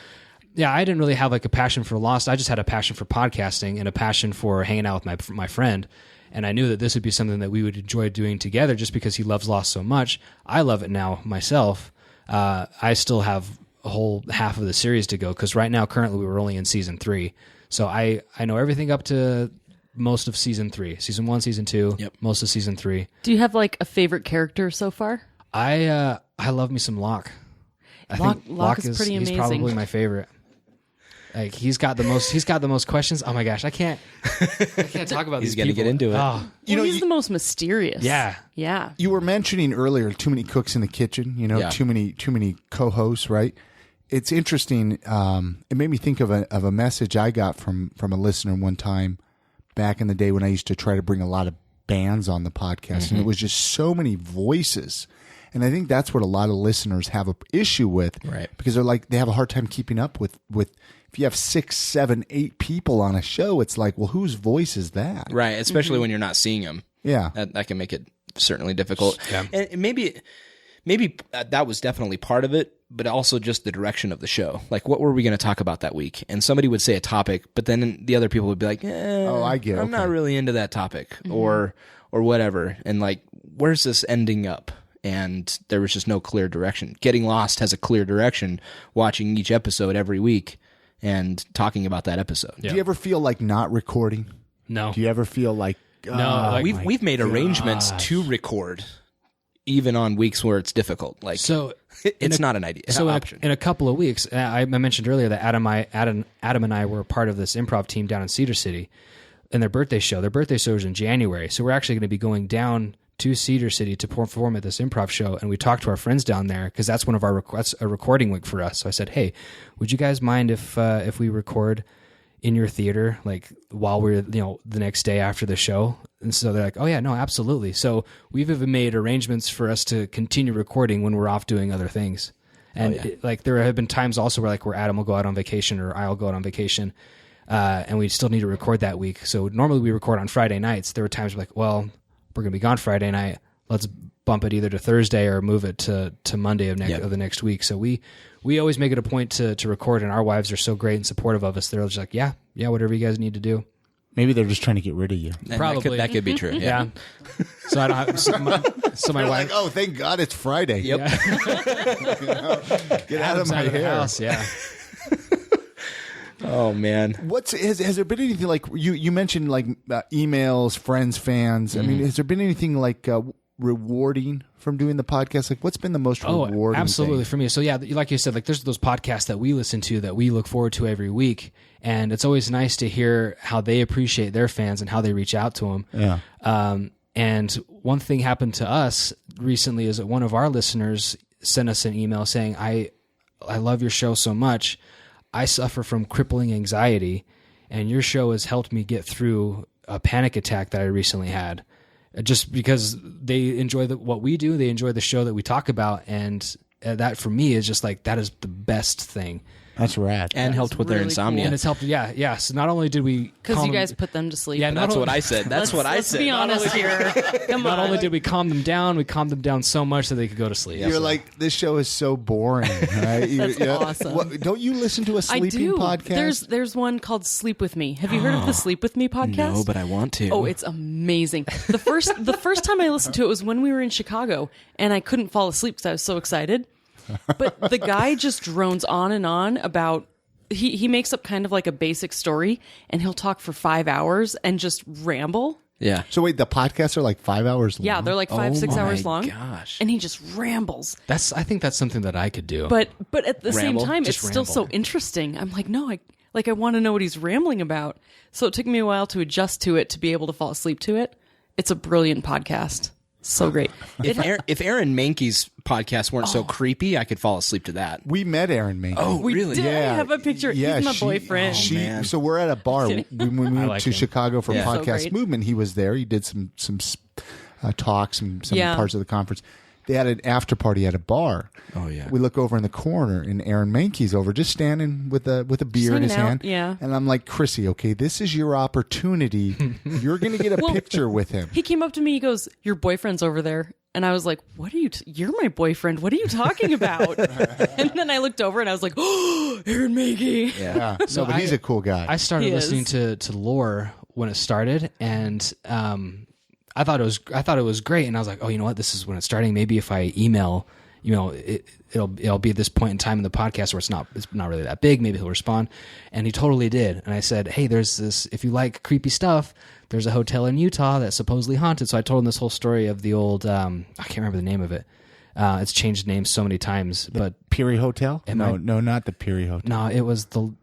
Speaker 5: yeah, I didn't really have like a passion for Lost. I just had a passion for podcasting and a passion for hanging out with my friend. And I knew that this would be something that we would enjoy doing together just because he loves Lost so much. I love it now myself. I still have a whole half of the series to go because right now, currently, we're only in season 3. So I know everything up to most of season 3. Season 1, season 2, most of season 3.
Speaker 3: Do you have like a favorite character so far?
Speaker 5: I love me some Locke. I think
Speaker 3: Locke is pretty amazing.
Speaker 5: He's probably my favorite. Like he's got the most questions. Oh my gosh, I can't talk about these people.
Speaker 4: He's gonna get into it.
Speaker 5: Oh,
Speaker 3: He's the most mysterious.
Speaker 5: Yeah.
Speaker 3: Yeah.
Speaker 1: You were mentioning earlier too many cooks in the kitchen, too many co-hosts, right? It's interesting. It made me think of a message I got from a listener one time back in the day when I used to try to bring a lot of bands on the podcast, and it was just so many voices. And I think that's what a lot of listeners have an issue with,
Speaker 4: right?
Speaker 1: Because they have a hard time keeping up with if you have 6, 7, 8 people on a show, it's like, well, whose voice is that?
Speaker 4: Right, especially when you're not seeing them.
Speaker 1: Yeah.
Speaker 4: That can make it certainly difficult.
Speaker 5: Yeah.
Speaker 4: And maybe that was definitely part of it, but also just the direction of the show. Like, what were we going to talk about that week? And somebody would say a topic, but then the other people would be like,
Speaker 1: I get it.
Speaker 4: I'm not really into that topic or whatever. And like, where's this ending up? And there was just no clear direction. Getting Lost has a clear direction, watching each episode every week and talking about that episode.
Speaker 1: Do you ever feel like not recording?
Speaker 5: No.
Speaker 1: Do you ever feel like
Speaker 4: We've made arrangements to record even on weeks where it's difficult. Like,
Speaker 5: so
Speaker 4: it's not an idea.
Speaker 5: So
Speaker 4: option.
Speaker 5: in a couple of weeks, I mentioned earlier that Adam and I were part of this improv team down in Cedar City, and their birthday show. Their birthday show is in January, so we're actually going to be going down to Cedar City to perform at this improv show, and we talked to our friends down there because that's one of our that's a recording week for us. So I said, "Hey, would you guys mind if we record in your theater, like while we're the next day after the show?" And so they're like, "Oh yeah, no, absolutely." So we've even made arrangements for us to continue recording when we're off doing other things. And there have been times also where Adam will go out on vacation or I'll go out on vacation, and we still need to record that week. So normally we record on Friday nights. There were times we're like, well, we're going to be gone Friday night. Let's bump it either to Thursday or move it to Monday of the next week. So we always make it a point to record, and our wives are so great and supportive of us. They're just like, yeah, whatever you guys need to do.
Speaker 1: Maybe they're just trying to get rid of you.
Speaker 4: And
Speaker 5: Probably.
Speaker 4: that could be true.
Speaker 5: Yeah. So I don't have. So my wife.
Speaker 1: Like, oh, thank God it's Friday.
Speaker 4: Yep.
Speaker 1: Get out of my
Speaker 5: the
Speaker 1: hair.
Speaker 5: house. Yeah.
Speaker 4: Oh man.
Speaker 1: Has there been anything like you mentioned like emails, friends, fans? I mean, has there been anything like rewarding from doing the podcast? Like, what's been the most rewarding?
Speaker 5: Oh, absolutely
Speaker 1: thing?
Speaker 5: for me. So yeah, like you said, like there's those podcasts that we listen to that we look forward to every week, and it's always nice to hear how they appreciate their fans and how they reach out to them.
Speaker 1: Yeah.
Speaker 5: And one thing happened to us recently is that one of our listeners sent us an email saying, I love your show so much. I suffer from crippling anxiety, and your show has helped me get through a panic attack that I recently had. Just because they enjoy what we do, they enjoy the show that we talk about, and that for me is just like, that is the best thing.
Speaker 1: That's rad.
Speaker 4: And helped with their
Speaker 3: really
Speaker 4: insomnia.
Speaker 5: And it's helped, yeah. So not only did we
Speaker 3: Because you guys put them to sleep.
Speaker 5: Yeah,
Speaker 4: That's what I said. That's what I said.
Speaker 3: Let's be honest here. Come
Speaker 5: not
Speaker 3: on.
Speaker 5: only did we calm them down, we calmed them down so much that they could go to sleep.
Speaker 1: You're like, this show is so boring, right?
Speaker 3: That's awesome.
Speaker 1: Don't you listen to a
Speaker 3: I
Speaker 1: sleeping
Speaker 3: do.
Speaker 1: podcast?
Speaker 3: There's one called Sleep With Me. Have you heard of the Sleep With Me podcast?
Speaker 4: No, but I want to.
Speaker 3: Oh, it's amazing. The first time I listened to it was when we were in Chicago, and I couldn't fall asleep because I was so excited. But the guy just drones on and on about. He makes up kind of like a basic story, and he'll talk for 5 hours and just ramble.
Speaker 4: Yeah.
Speaker 1: So wait, the podcasts are like 5 hours long?
Speaker 3: Yeah, they're like 5-6 hours long.
Speaker 4: Gosh.
Speaker 3: And he just rambles.
Speaker 5: I think that's something that I could do.
Speaker 3: But at the same
Speaker 4: Ramble?
Speaker 3: time, it's
Speaker 5: Just
Speaker 3: still so
Speaker 5: ramble.
Speaker 3: interesting. I'm like, no, I want to know what he's rambling about. So it took me a while to adjust to it to be able to fall asleep to it. It's a brilliant podcast. So great.
Speaker 4: If Aaron Mankey's podcasts weren't so creepy, I could fall asleep to that.
Speaker 1: We met Aaron Mankey.
Speaker 4: Oh,
Speaker 3: We
Speaker 4: really?
Speaker 3: did.
Speaker 1: Yeah.
Speaker 3: I have a picture.
Speaker 1: Yeah,
Speaker 3: He's my boyfriend.
Speaker 4: man.
Speaker 1: So we're at a bar. When we moved
Speaker 5: like
Speaker 1: to
Speaker 5: him.
Speaker 1: Chicago for
Speaker 4: Yeah.
Speaker 3: So
Speaker 1: Podcast
Speaker 3: great.
Speaker 1: Movement, he was there. He did some talks, some
Speaker 3: Yeah.
Speaker 1: parts of the conference. They had an after party at a bar.
Speaker 4: Oh, yeah.
Speaker 1: We look over in the corner, and Aaron Mankey's over, just standing with a beer in his
Speaker 3: hanging out,
Speaker 1: hand.
Speaker 3: yeah.
Speaker 1: And I'm like, Chrissy, okay, this is your opportunity. You're going to get a picture with him.
Speaker 3: He came up to me. He goes, "Your boyfriend's over there." And I was like, what are you, you're my boyfriend. What are you talking about? And then I looked over and I was like, oh, Aaron Mackey.
Speaker 1: Yeah. So, but he's a cool guy.
Speaker 5: I started
Speaker 3: He
Speaker 5: listening
Speaker 3: is.
Speaker 5: to Lore when it started, and I thought it was great. And I was like, oh, you know what? This is when it's starting. Maybe if I email, it'll be at this point in time in the podcast where it's not really that big. Maybe he'll respond. And he totally did. And I said, hey, there's this, if you like creepy stuff, there's a hotel in Utah that's supposedly haunted. So I told him this whole story of the old, I can't remember the name of it. It's changed names so many times, but
Speaker 1: Peary Hotel? No, not the Peary Hotel.
Speaker 5: no, it was the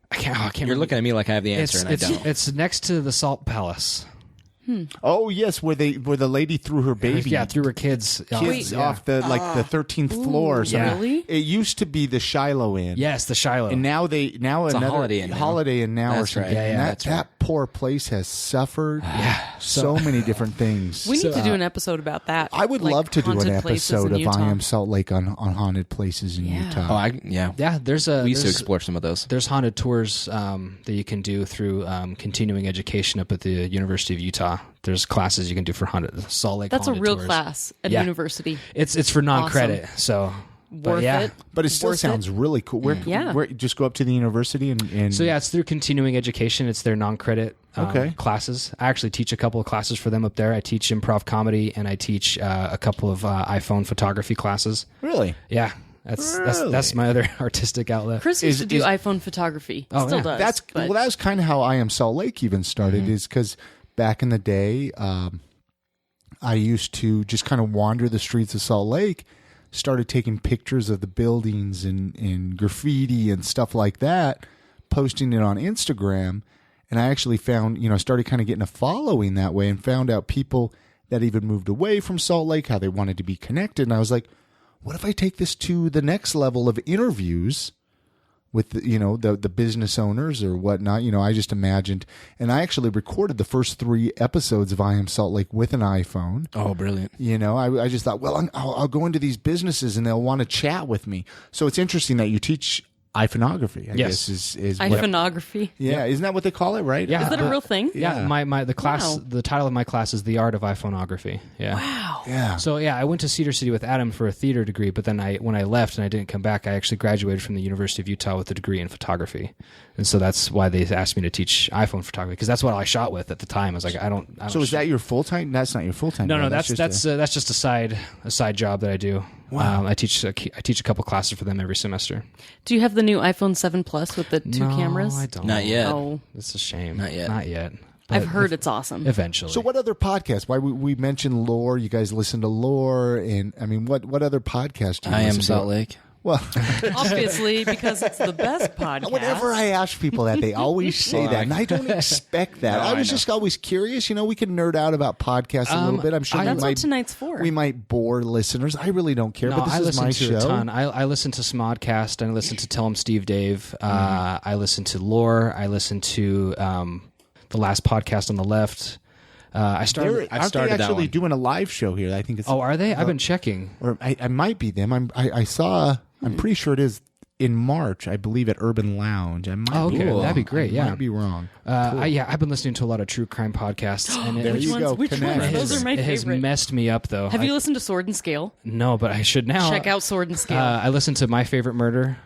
Speaker 5: I can't
Speaker 4: You're
Speaker 5: remember.
Speaker 4: looking at me like I have the answer, and I don't.
Speaker 5: It's next to the Salt Palace.
Speaker 1: Oh yes, where the lady threw her baby.
Speaker 5: Yeah, through her kids.
Speaker 1: Kids
Speaker 5: yeah.
Speaker 1: off the 13th floor or something.
Speaker 3: Really?
Speaker 1: It used to be the Shiloh Inn.
Speaker 5: Yes, the Shiloh.
Speaker 1: And now
Speaker 4: It's
Speaker 1: another
Speaker 4: a Holiday Inn now.
Speaker 1: Holiday Inn now or
Speaker 4: That's
Speaker 1: something.
Speaker 4: right.
Speaker 1: And
Speaker 5: Yeah,
Speaker 1: that,
Speaker 4: that's right.
Speaker 1: that poor place has suffered so many different things.
Speaker 3: We need to do an episode about that.
Speaker 1: I would
Speaker 3: like
Speaker 1: love to do an
Speaker 3: haunted places
Speaker 1: episode
Speaker 3: in
Speaker 1: of
Speaker 3: Utah.
Speaker 1: I Am Salt Lake on haunted places in Utah.
Speaker 4: Yeah.
Speaker 5: yeah,
Speaker 4: We used to
Speaker 5: there's
Speaker 4: explore some of those.
Speaker 5: there's haunted tours that you can do through continuing education up at the University of Utah. There's classes you can do for haunted Salt Lake.
Speaker 3: That's a
Speaker 5: haunted
Speaker 3: real
Speaker 5: tours.
Speaker 3: class at
Speaker 5: Yeah.
Speaker 3: university.
Speaker 5: It's for non-credit, so but
Speaker 3: Worth
Speaker 5: yeah.
Speaker 3: it.
Speaker 1: But it still
Speaker 3: Worth
Speaker 1: sounds really cool.
Speaker 3: Yeah.
Speaker 1: Where just go up to the university and
Speaker 5: So yeah, it's through continuing education. It's their non-credit
Speaker 1: Okay.
Speaker 5: classes. I actually teach a couple of classes for them up there. I teach improv comedy and I teach a couple of iPhone photography classes.
Speaker 1: really.
Speaker 5: Yeah, that's my other artistic outlet.
Speaker 3: Chris used to do
Speaker 1: is-
Speaker 3: iPhone photography.
Speaker 5: Oh,
Speaker 3: Still
Speaker 5: yeah.
Speaker 3: does.
Speaker 1: That's
Speaker 3: but
Speaker 1: that was kind of how I Am Salt Lake even started. Is because back in the day, I used to just kind of wander the streets of Salt Lake, started taking pictures of the buildings and graffiti and stuff like that, posting it on Instagram, and I actually found, started kind of getting a following that way, and found out people that even moved away from Salt Lake, how they wanted to be connected, and I was like, what if I take this to the next level of interviews with the business owners or whatnot? I just imagined, and I actually recorded the first 3 episodes of I Am Salt Lake with an iPhone.
Speaker 4: Oh, brilliant.
Speaker 1: I just thought, well, I'll go into these businesses and they'll want to chat with me. So it's interesting that you teach iPhonography, I
Speaker 5: Yes.
Speaker 1: guess is what,
Speaker 3: iPhonography.
Speaker 1: yeah, isn't that what they call it, right?
Speaker 5: Yeah.
Speaker 3: Is that a real thing?
Speaker 5: Yeah, the class,
Speaker 3: Wow.
Speaker 5: the title of my class is The Art of iPhonography. Yeah.
Speaker 3: Wow.
Speaker 1: Yeah.
Speaker 5: So yeah, I went to Cedar City with Adam for a theater degree, but then when I left and I didn't come back, I actually graduated from the University of Utah with a degree in photography, and so that's why they asked me to teach iPhone photography, because that's what I shot with at the time. I was like, I don't
Speaker 1: So is that your full time? That's not your full time.
Speaker 5: No, that's just a side job that I do. Wow. I teach a couple classes for them every semester.
Speaker 3: Do you have the new iPhone 7 Plus with the 2
Speaker 5: No,
Speaker 3: cameras?
Speaker 5: I don't.
Speaker 4: Not yet.
Speaker 3: Oh,
Speaker 5: It's a shame.
Speaker 4: Not yet.
Speaker 5: Not yet.
Speaker 3: I've
Speaker 5: But
Speaker 3: heard it's awesome.
Speaker 5: eventually.
Speaker 1: So what other podcasts? Why we mentioned Lore? You guys listen to Lore, and I mean, what other podcasts do you
Speaker 4: I
Speaker 1: listen
Speaker 4: Am
Speaker 1: to?
Speaker 4: Salt Lake.
Speaker 1: Well,
Speaker 3: Obviously, because it's the best podcast.
Speaker 1: whenever I ask people that, they always say that, and I don't expect that.
Speaker 4: No,
Speaker 1: I was
Speaker 4: I know.
Speaker 1: just always curious. We can nerd out about podcasts a little bit. I'm sure
Speaker 3: That's what tonight's for.
Speaker 1: we might bore listeners. I really don't care,
Speaker 5: No,
Speaker 1: but this
Speaker 5: I
Speaker 1: is
Speaker 5: listen
Speaker 1: my
Speaker 5: to
Speaker 1: show.
Speaker 5: a ton. I listen to Smodcast. I listen to Tell 'em Steve Dave. I listen to Lore. I listen to the last podcast on the left. I started.
Speaker 1: Aren't they
Speaker 4: started that
Speaker 1: actually
Speaker 4: one.
Speaker 1: doing a live show here? I think it's.
Speaker 5: Oh, are they? I've been checking.
Speaker 1: or I might be them. I saw. I'm pretty sure it is in March. I believe at Urban Lounge. I might
Speaker 5: Oh,
Speaker 1: be
Speaker 5: okay.
Speaker 1: wrong.
Speaker 5: That'd be great,
Speaker 1: I
Speaker 5: yeah.
Speaker 1: might be wrong.
Speaker 5: I've been listening to a lot of true crime podcasts, and
Speaker 1: There
Speaker 3: Which
Speaker 1: you
Speaker 3: ones?
Speaker 1: go.
Speaker 3: Which
Speaker 1: Connect.
Speaker 3: ones? Those are my
Speaker 5: it has
Speaker 3: favorite.
Speaker 5: messed me up though.
Speaker 3: Have you listened to Sword and Scale?
Speaker 5: No, but I should now.
Speaker 3: Check out Sword and Scale.
Speaker 5: I listened to My Favorite Murder.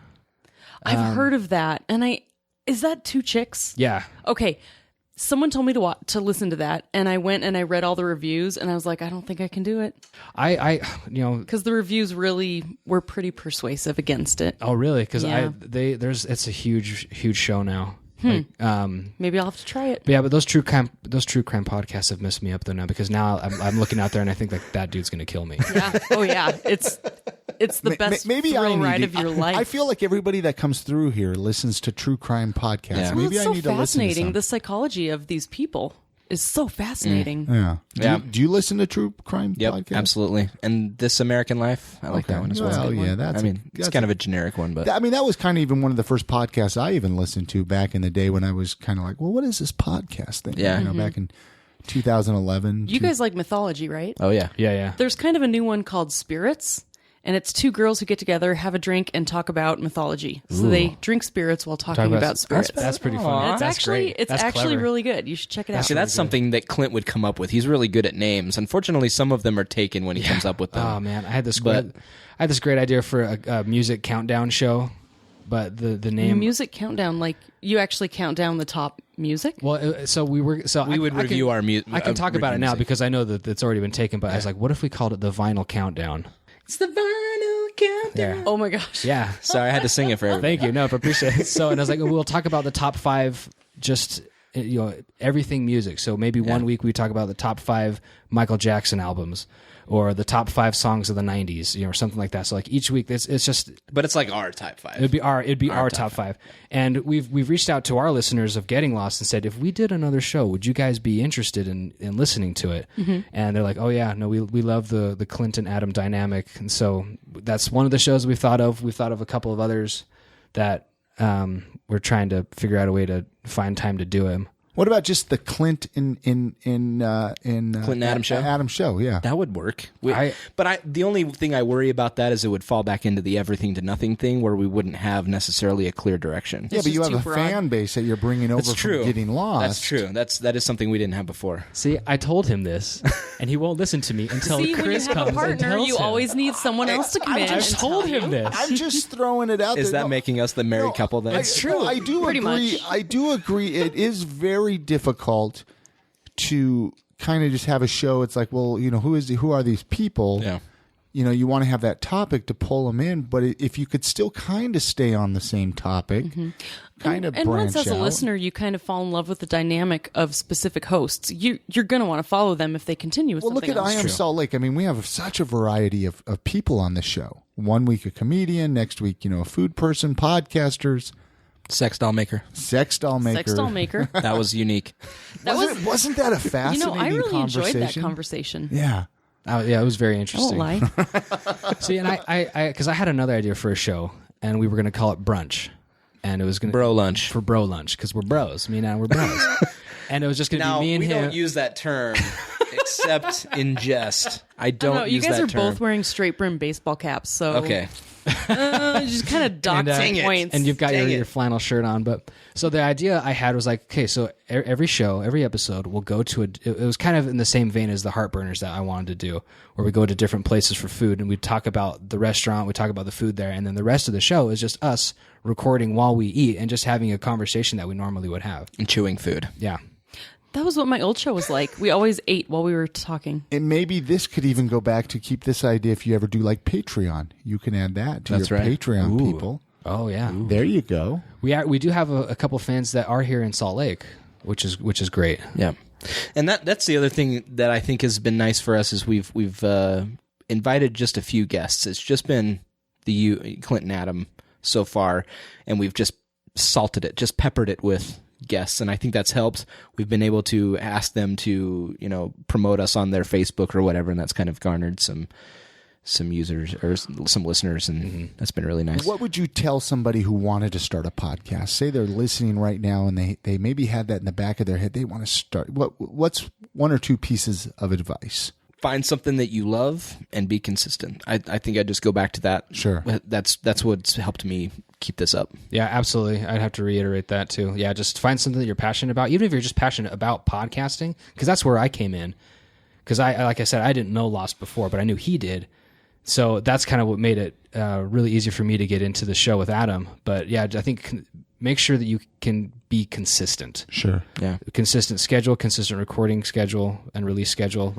Speaker 3: I've heard of that, and is that 2 chicks?
Speaker 5: Yeah.
Speaker 3: Okay, someone told me to listen to that, and I went and I read all the reviews, and I was like, I don't think I can do it,
Speaker 5: I
Speaker 3: because the reviews really were pretty persuasive against it.
Speaker 5: Oh really? Because
Speaker 3: Yeah.
Speaker 5: it's a huge show now. Like,
Speaker 3: Maybe I'll have to try it.
Speaker 5: but yeah, but those true crime podcasts have messed me up though now, because now I'm looking out there and I think like that dude's gonna kill me.
Speaker 3: Yeah. Oh yeah. It's the best
Speaker 1: Maybe I
Speaker 3: thrill
Speaker 1: need
Speaker 3: ride
Speaker 1: to-
Speaker 3: of your life.
Speaker 1: I feel like everybody that comes through here listens to true crime podcasts.
Speaker 4: Yeah.
Speaker 3: Well,
Speaker 1: Maybe
Speaker 3: it's
Speaker 1: I
Speaker 3: so
Speaker 1: need to listen to
Speaker 3: fascinating.
Speaker 1: some.
Speaker 3: The psychology of these people is so fascinating.
Speaker 1: Yeah.
Speaker 4: Yeah.
Speaker 1: Do you listen to true crime
Speaker 4: Yep,
Speaker 1: podcasts?
Speaker 4: absolutely. And This American Life, I like
Speaker 1: Okay.
Speaker 4: that one as well.
Speaker 1: Well, yeah, that's
Speaker 4: it's kind of a generic one, but
Speaker 1: that was kind of even one of the first podcasts I even listened to back in the day when I was kind of like, well, what is this podcast thing?
Speaker 4: Yeah.
Speaker 1: Back in 2011.
Speaker 3: You guys like mythology, right?
Speaker 4: oh yeah,
Speaker 5: Yeah.
Speaker 3: There's kind of a new one called Spirits, And it's two girls who get together, have a drink, and talk about mythology. So they drink spirits while talking about spirits.
Speaker 5: That's pretty fun.
Speaker 3: It's actually
Speaker 5: clever.
Speaker 3: really good. You should check it out.
Speaker 4: See, that's something that Clint would come up with. He's really good at names. Unfortunately, some of them are taken when he comes up with them.
Speaker 5: Oh man, I had this great idea for a music countdown show, but the name
Speaker 3: Music countdown, like you actually count down the top music.
Speaker 5: Well, so we would
Speaker 4: review our music.
Speaker 5: I can talk about it now because I know that it's already been taken. But I was like, what if we called it the Vinyl Countdown?
Speaker 4: It's the vinyl countdown.
Speaker 5: Yeah.
Speaker 3: Oh my gosh.
Speaker 5: Yeah.
Speaker 4: Sorry, I had to sing it for everybody.
Speaker 5: Thank you. No, I appreciate it. So, and I was like, we'll talk about the top 5, just everything music. So maybe one week we talk about the top 5 Michael Jackson albums, or the top 5 songs of the 90s, or something like that. So like each week, it's just.
Speaker 4: But it's like our top 5.
Speaker 5: It'd be our top 5. And we've reached out to our listeners of Getting Lost and said, if we did another show, would you guys be interested in listening to it? Mm-hmm. And they're like, oh yeah, no, we love the Clint and Adam dynamic. And so that's one of the shows we've thought of. We've thought of a couple of others that we're trying to figure out a way to find time to do them.
Speaker 1: What about just the Clint in
Speaker 4: Clint and Adam show?
Speaker 1: Adam show, yeah.
Speaker 4: That would work. The only thing I worry about that is it would fall back into the everything to nothing thing where we wouldn't have necessarily a clear direction.
Speaker 1: Yeah, but you have
Speaker 3: too
Speaker 1: a
Speaker 3: broad.
Speaker 1: fan base that you're bringing over from Getting Lost.
Speaker 4: That's true. That is something we didn't have before.
Speaker 5: See, I told him this, and he won't listen to me until
Speaker 3: See,
Speaker 5: Chris
Speaker 3: when you have
Speaker 5: comes
Speaker 3: a partner,
Speaker 5: and tells
Speaker 3: you
Speaker 5: him.
Speaker 3: always need someone else to come in.
Speaker 5: I
Speaker 3: and
Speaker 5: told
Speaker 3: tell
Speaker 5: him
Speaker 3: you.
Speaker 5: this.
Speaker 1: I'm just throwing it out there.
Speaker 4: Is that making us the married couple then?
Speaker 1: It's true. I do
Speaker 3: Pretty
Speaker 1: agree.
Speaker 3: much.
Speaker 1: I do agree. It is very difficult to kind of just have a show. It's like, well, who are these people?
Speaker 4: Yeah.
Speaker 1: You want to have that topic to pull them in, but if you could still kind of stay on the same topic, kind of
Speaker 3: And
Speaker 1: branch
Speaker 3: once as a
Speaker 1: out.
Speaker 3: listener, you kind of fall in love with the dynamic of specific hosts. You're going to want to follow them if they continue with
Speaker 1: Well, look
Speaker 3: something
Speaker 1: at
Speaker 3: else.
Speaker 1: I Am Salt Lake. I mean, we have such a variety of people on the show. One week a comedian, next week, a food person, podcasters,
Speaker 4: Sex doll maker.
Speaker 1: sex doll maker.
Speaker 3: Sex doll maker.
Speaker 4: That was unique.
Speaker 1: Wasn't that a fascinating
Speaker 3: I really enjoyed that
Speaker 1: conversation?
Speaker 3: conversation.
Speaker 1: Yeah.
Speaker 5: Yeah, it was very
Speaker 3: I
Speaker 5: interesting.
Speaker 3: won't lie.
Speaker 5: See, and because I had another idea for a show, and we were going to call it Brunch, and it was going to
Speaker 4: Bro lunch.
Speaker 5: for Bro Lunch because we're bros. Me and Adam, we're bros, and it was just going to
Speaker 4: Now,
Speaker 5: be me and
Speaker 4: we
Speaker 5: him.
Speaker 4: don't use that term except in jest. I don't
Speaker 3: No, you
Speaker 4: use
Speaker 3: guys
Speaker 4: that
Speaker 3: are
Speaker 4: term.
Speaker 3: both wearing straight brim baseball caps, so
Speaker 4: Okay.
Speaker 3: just kind of dock
Speaker 5: And,
Speaker 3: some
Speaker 4: it.
Speaker 3: points.
Speaker 5: and you've got
Speaker 4: Dang
Speaker 5: your
Speaker 4: it.
Speaker 5: flannel shirt on. But so the idea I had was like, okay, so every show, every episode, we'll go to it was kind of in the same vein as the Heartburners that I wanted to do, where we go to different places for food and we talk about the restaurant, we talk about the food there, and then the rest of the show is just us recording while we eat and just having a conversation that we normally would have.
Speaker 4: And chewing food.
Speaker 5: Yeah.
Speaker 3: That was what my old show was like. We always ate while we were talking.
Speaker 1: And maybe this could even go back to keep this idea if you ever do like Patreon. You can add that to
Speaker 4: That's
Speaker 1: your
Speaker 4: right.
Speaker 1: Patreon people.
Speaker 5: Oh yeah.
Speaker 1: There you go.
Speaker 5: We do have a couple fans that are here in Salt Lake, which is great.
Speaker 4: Yeah. And that's the other thing that I think has been nice for us is we've invited just a few guests. It's just been Clint and Adam so far, and we've just salted it, just peppered it with guests, and I think that's helped. We've been able to ask them to, promote us on their Facebook or whatever, and that's kind of garnered some users or some listeners, and that's been really nice.
Speaker 1: What would you tell somebody who wanted to start a podcast? Say they're listening right now and they maybe had that in the back of their head. They want to start. What's one or two pieces of advice?
Speaker 4: Find something that you love and be consistent. I think I'd just go back to that.
Speaker 1: Sure.
Speaker 4: That's what's helped me keep this up.
Speaker 5: Yeah, absolutely. I'd have to reiterate that too. Yeah, just find something that you're passionate about, even if you're just passionate about podcasting, because that's where I came in. Because like I said, I didn't know Lost before, but I knew he did. So that's kind of what made it really easy for me to get into the show with Adam. But yeah, I think make sure that you can be consistent.
Speaker 1: Sure.
Speaker 4: Yeah.
Speaker 5: Consistent schedule, consistent recording schedule, and release schedule.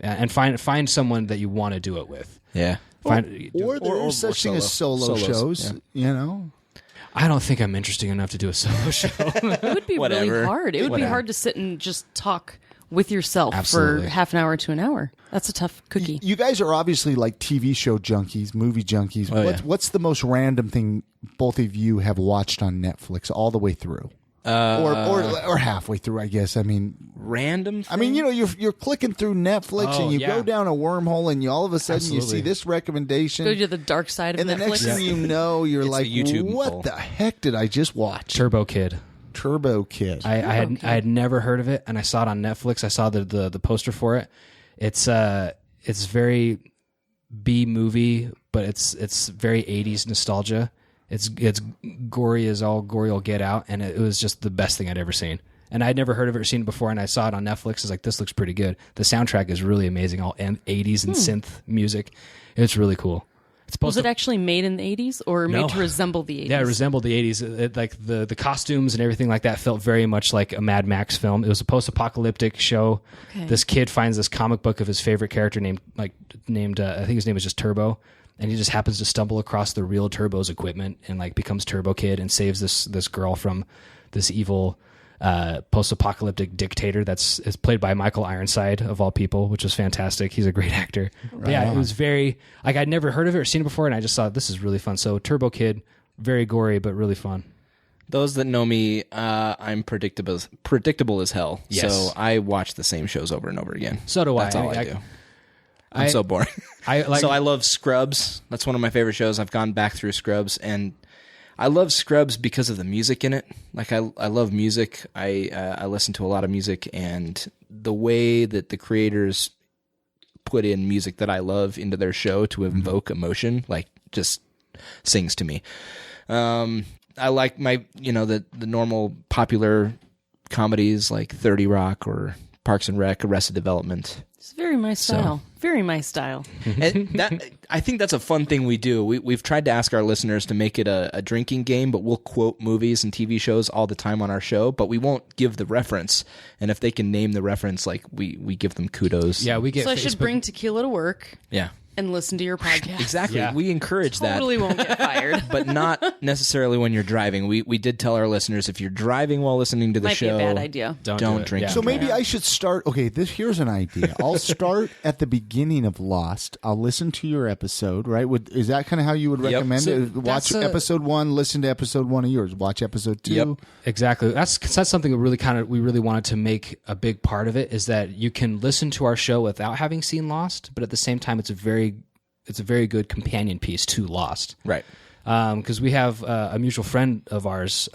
Speaker 5: And find someone that you want to do it with.
Speaker 4: Yeah.
Speaker 1: Or there's such thing as solo shows,
Speaker 5: I don't think I'm interesting enough to do a solo show.
Speaker 3: It would be really
Speaker 4: Whatever.
Speaker 3: hard. It would be hard to sit and just talk with yourself
Speaker 5: Absolutely.
Speaker 3: for half an hour to an hour. That's a tough cookie.
Speaker 1: You guys are obviously like TV show junkies, movie junkies. What's the most random thing both of you have watched on Netflix all the way through? Or halfway through, I guess. I mean,
Speaker 4: Random thing?
Speaker 1: I mean, you're clicking through Netflix and you go down a wormhole and you all of a sudden you see this recommendation.
Speaker 3: Go to the dark side of
Speaker 1: and the
Speaker 3: Netflix.
Speaker 1: next thing you know, you're like,
Speaker 4: a YouTube
Speaker 1: what
Speaker 4: poll.
Speaker 1: the heck did I just watch?
Speaker 5: Turbo Kid.
Speaker 1: Turbo Kid.
Speaker 5: I had never heard of it, and I saw it on Netflix. I saw the poster for it. It's very B movie, but it's very 80s nostalgia. It's gory as all gory will get out, and it was just the best thing I'd ever seen. And I'd never heard of it or seen it before, and I saw it on Netflix. I was like, this looks pretty good. The soundtrack is really amazing, all 80s and synth music. It's really cool.
Speaker 3: Was it actually made in the 80s or made to resemble the 80s?
Speaker 5: Yeah, it resembled the 80s. Like the costumes and everything like that felt very much like a Mad Max film. It was a post-apocalyptic show. Okay. This kid finds this comic book of his favorite character named I think his name was just Turbo, and he just happens to stumble across the real Turbo's equipment and like becomes Turbo Kid and saves this girl from this evil post-apocalyptic dictator that's played by Michael Ironside of all people, which was fantastic. He's a great actor. Right. Yeah, it was very like I'd never heard of it or seen it before, and I just thought this is really fun. So Turbo Kid, very gory but really fun.
Speaker 4: Those that know me, I'm predictable as hell.
Speaker 5: Yes.
Speaker 4: So I watch the same shows over and over again.
Speaker 5: So do I.
Speaker 4: That's all I do. I'm so boring. So I love Scrubs. That's one of my favorite shows. I've gone back through Scrubs, and I love Scrubs because of the music in it. Like I love music. I listen to a lot of music, and the way that the creators put in music that I love into their show to invoke emotion, like just sings to me. I like the normal popular comedies like 30 Rock or Parks and Rec, Arrested Development.
Speaker 3: It's very my style. Very my style.
Speaker 4: And I think that's a fun thing we do. We've tried to ask our listeners to make it a drinking game, but we'll quote movies and TV shows all the time on our show, but we won't give the reference. And if they can name the reference, like we give them kudos.
Speaker 5: Yeah, we get.
Speaker 3: So I should bring tequila to work.
Speaker 4: Yeah.
Speaker 3: And listen to your podcast.
Speaker 4: Exactly.
Speaker 5: Yeah.
Speaker 4: We encourage that.
Speaker 3: Totally won't get fired.
Speaker 4: But not necessarily when you're driving. We did tell our listeners, if you're driving while listening to the show,
Speaker 3: might be a bad idea.
Speaker 4: Don't drink.
Speaker 5: Yeah.
Speaker 1: So maybe I should start. Okay, here's an idea. I'll start at the beginning of Lost. I'll listen to your episode. Right? Is that kind of how you would recommend it? Watch episode 1. Listen to episode 1 of yours. Watch episode 2.
Speaker 5: Yep. Exactly. That's something that we really wanted to make a big part of it. Is that you can listen to our show without having seen Lost, but at the same time, it's a very good companion piece to Lost.
Speaker 4: Right.
Speaker 5: Because we have a mutual friend of ours,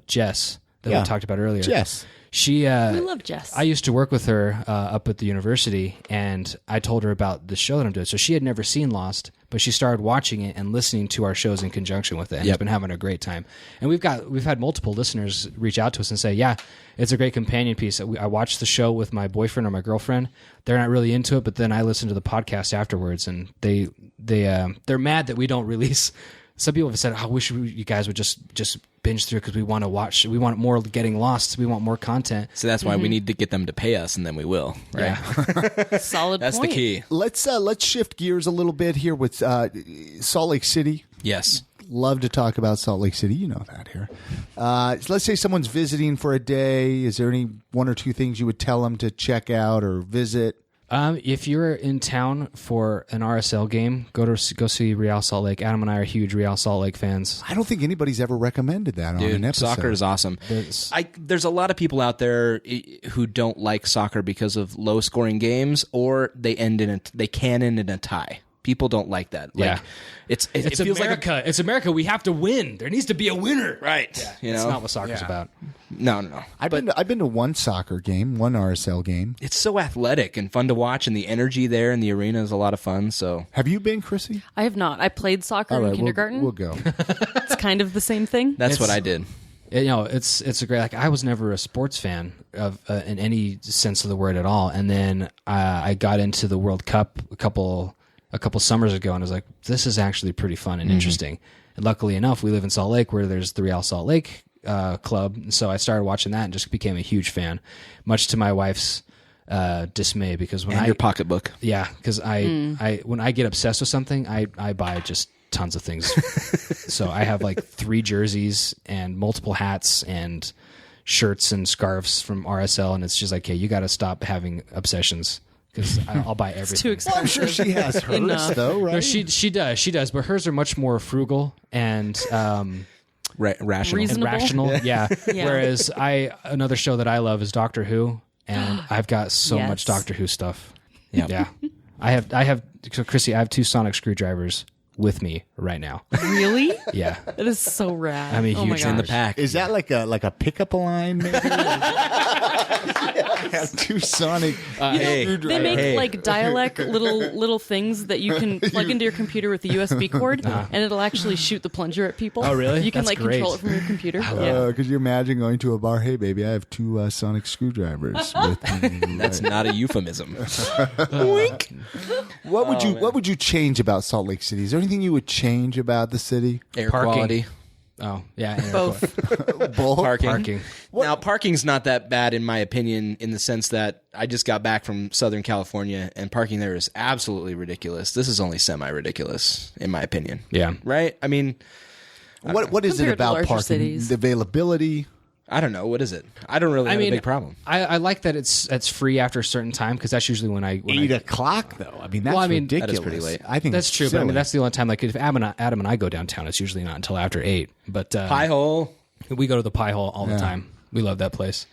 Speaker 5: Jess, that we talked about earlier.
Speaker 1: Jess.
Speaker 5: We
Speaker 3: love Jess.
Speaker 5: I used to work with her up at the university, and I told her about the show that I'm doing. So she had never seen Lost, but she started watching it and listening to our shows in conjunction with it, and has been having a great time. And we've had multiple listeners reach out to us and say, yeah, it's a great companion piece. I watched the show with my boyfriend or my girlfriend. They're not really into it, but then I listen to the podcast afterwards, and they're mad that we don't release. Some people have said, I wish you guys would just binge through because we want to watch. We want more Getting Lost. We want more content.
Speaker 4: So that's why we need to get them to pay us, and then we will. Right?
Speaker 5: Yeah.
Speaker 3: Solid
Speaker 4: That's
Speaker 3: point.
Speaker 4: the key.
Speaker 1: Let's shift gears a little bit here with Salt Lake City.
Speaker 4: Yes.
Speaker 1: Love to talk about Salt Lake City. You know that here. So let's say someone's visiting for a day. Is there any one or two things you would tell them to check out or visit?
Speaker 5: If you're in town for an RSL game, go see Real Salt Lake. Adam and I are huge Real Salt Lake fans.
Speaker 1: I don't think anybody's ever recommended that on an episode.
Speaker 4: Soccer is awesome. There's a lot of people out there who don't like soccer because of low-scoring games, or they can end in a tie. People don't like that. Like, it feels
Speaker 5: America.
Speaker 4: like
Speaker 5: it's America. We have to win. There needs to be a winner.
Speaker 4: Right.
Speaker 5: Yeah. It's not what soccer's about.
Speaker 4: No.
Speaker 1: I've been to one soccer game, one RSL game.
Speaker 4: It's so athletic and fun to watch, and the energy there in the arena is a lot of fun. So,
Speaker 1: have you been, Chrissy?
Speaker 3: I have not. I played soccer in kindergarten.
Speaker 1: We'll go.
Speaker 3: It's kind of the same thing.
Speaker 4: That's what I did.
Speaker 5: It's a great. Like, I was never a sports fan of in any sense of the word at all, and then I got into the World Cup a couple summers ago, and I was like, this is actually pretty fun and interesting. And luckily enough, we live in Salt Lake, where there's the Real Salt Lake club, and so I started watching that and just became a huge fan, much to my wife's dismay, because when
Speaker 4: your pocketbook,
Speaker 5: because I when I get obsessed with something, I buy just tons of things. So I have like 3 jerseys and multiple hats and shirts and scarves from RSL, and it's just like, hey, you got to stop having obsessions. Because I'll buy everything.
Speaker 3: It's too expensive.
Speaker 1: Well, I'm sure she has hers, though, right?
Speaker 5: No, she does, but hers are much more frugal and
Speaker 4: rational.
Speaker 3: Reasonable.
Speaker 5: and rational. Yeah. Whereas another show that I love is Doctor Who, and I've got so much Doctor Who stuff. Yeah. I have. So Chrissy, I have 2 sonic screwdrivers. with me right now.
Speaker 3: Really?
Speaker 5: Yeah.
Speaker 3: That is so rad.
Speaker 5: I'm a
Speaker 3: Oh my
Speaker 5: huge in the
Speaker 3: gosh.
Speaker 4: pack.
Speaker 1: Is that like a pickup line? Maybe? I have two sonic.
Speaker 3: They make like dialect little things that you can plug into your computer with the USB cord, and it'll actually shoot the plunger at people.
Speaker 5: Oh, really?
Speaker 3: You can
Speaker 5: That's great.
Speaker 3: control it from your computer. Yeah.
Speaker 1: Could you imagine going to a bar? Hey, baby, I have two sonic screwdrivers. With me.
Speaker 4: That's not a euphemism.
Speaker 1: Wink. What would you change about Salt Lake City? Is there anything you would change about the city?
Speaker 4: Air
Speaker 5: Parking.
Speaker 4: quality.
Speaker 5: Oh, yeah.
Speaker 3: Both.
Speaker 1: Both.
Speaker 4: Parking. Now, parking's not that bad in my opinion, in the sense that I just got back from Southern California, and parking there is absolutely ridiculous. This is only semi-ridiculous, in my opinion.
Speaker 5: Yeah.
Speaker 4: Right? I mean,
Speaker 1: What is it
Speaker 3: Compared to
Speaker 1: about
Speaker 3: larger
Speaker 1: parking?
Speaker 3: cities.
Speaker 1: The availability.
Speaker 4: I don't know. What is it? I don't really have a big problem.
Speaker 5: I like that it's free after a certain time, because that's usually when I
Speaker 1: 8 o'clock, though. I mean, that's
Speaker 5: Well, I mean,
Speaker 1: ridiculous.
Speaker 4: that is pretty late.
Speaker 1: I think
Speaker 5: that's true, but I
Speaker 1: silly.
Speaker 5: mean that's the only time. Like if Adam and I go downtown, it's usually not until after 8. But
Speaker 4: Pie hole.
Speaker 5: we go to the Pie Hole all the time. We love that place.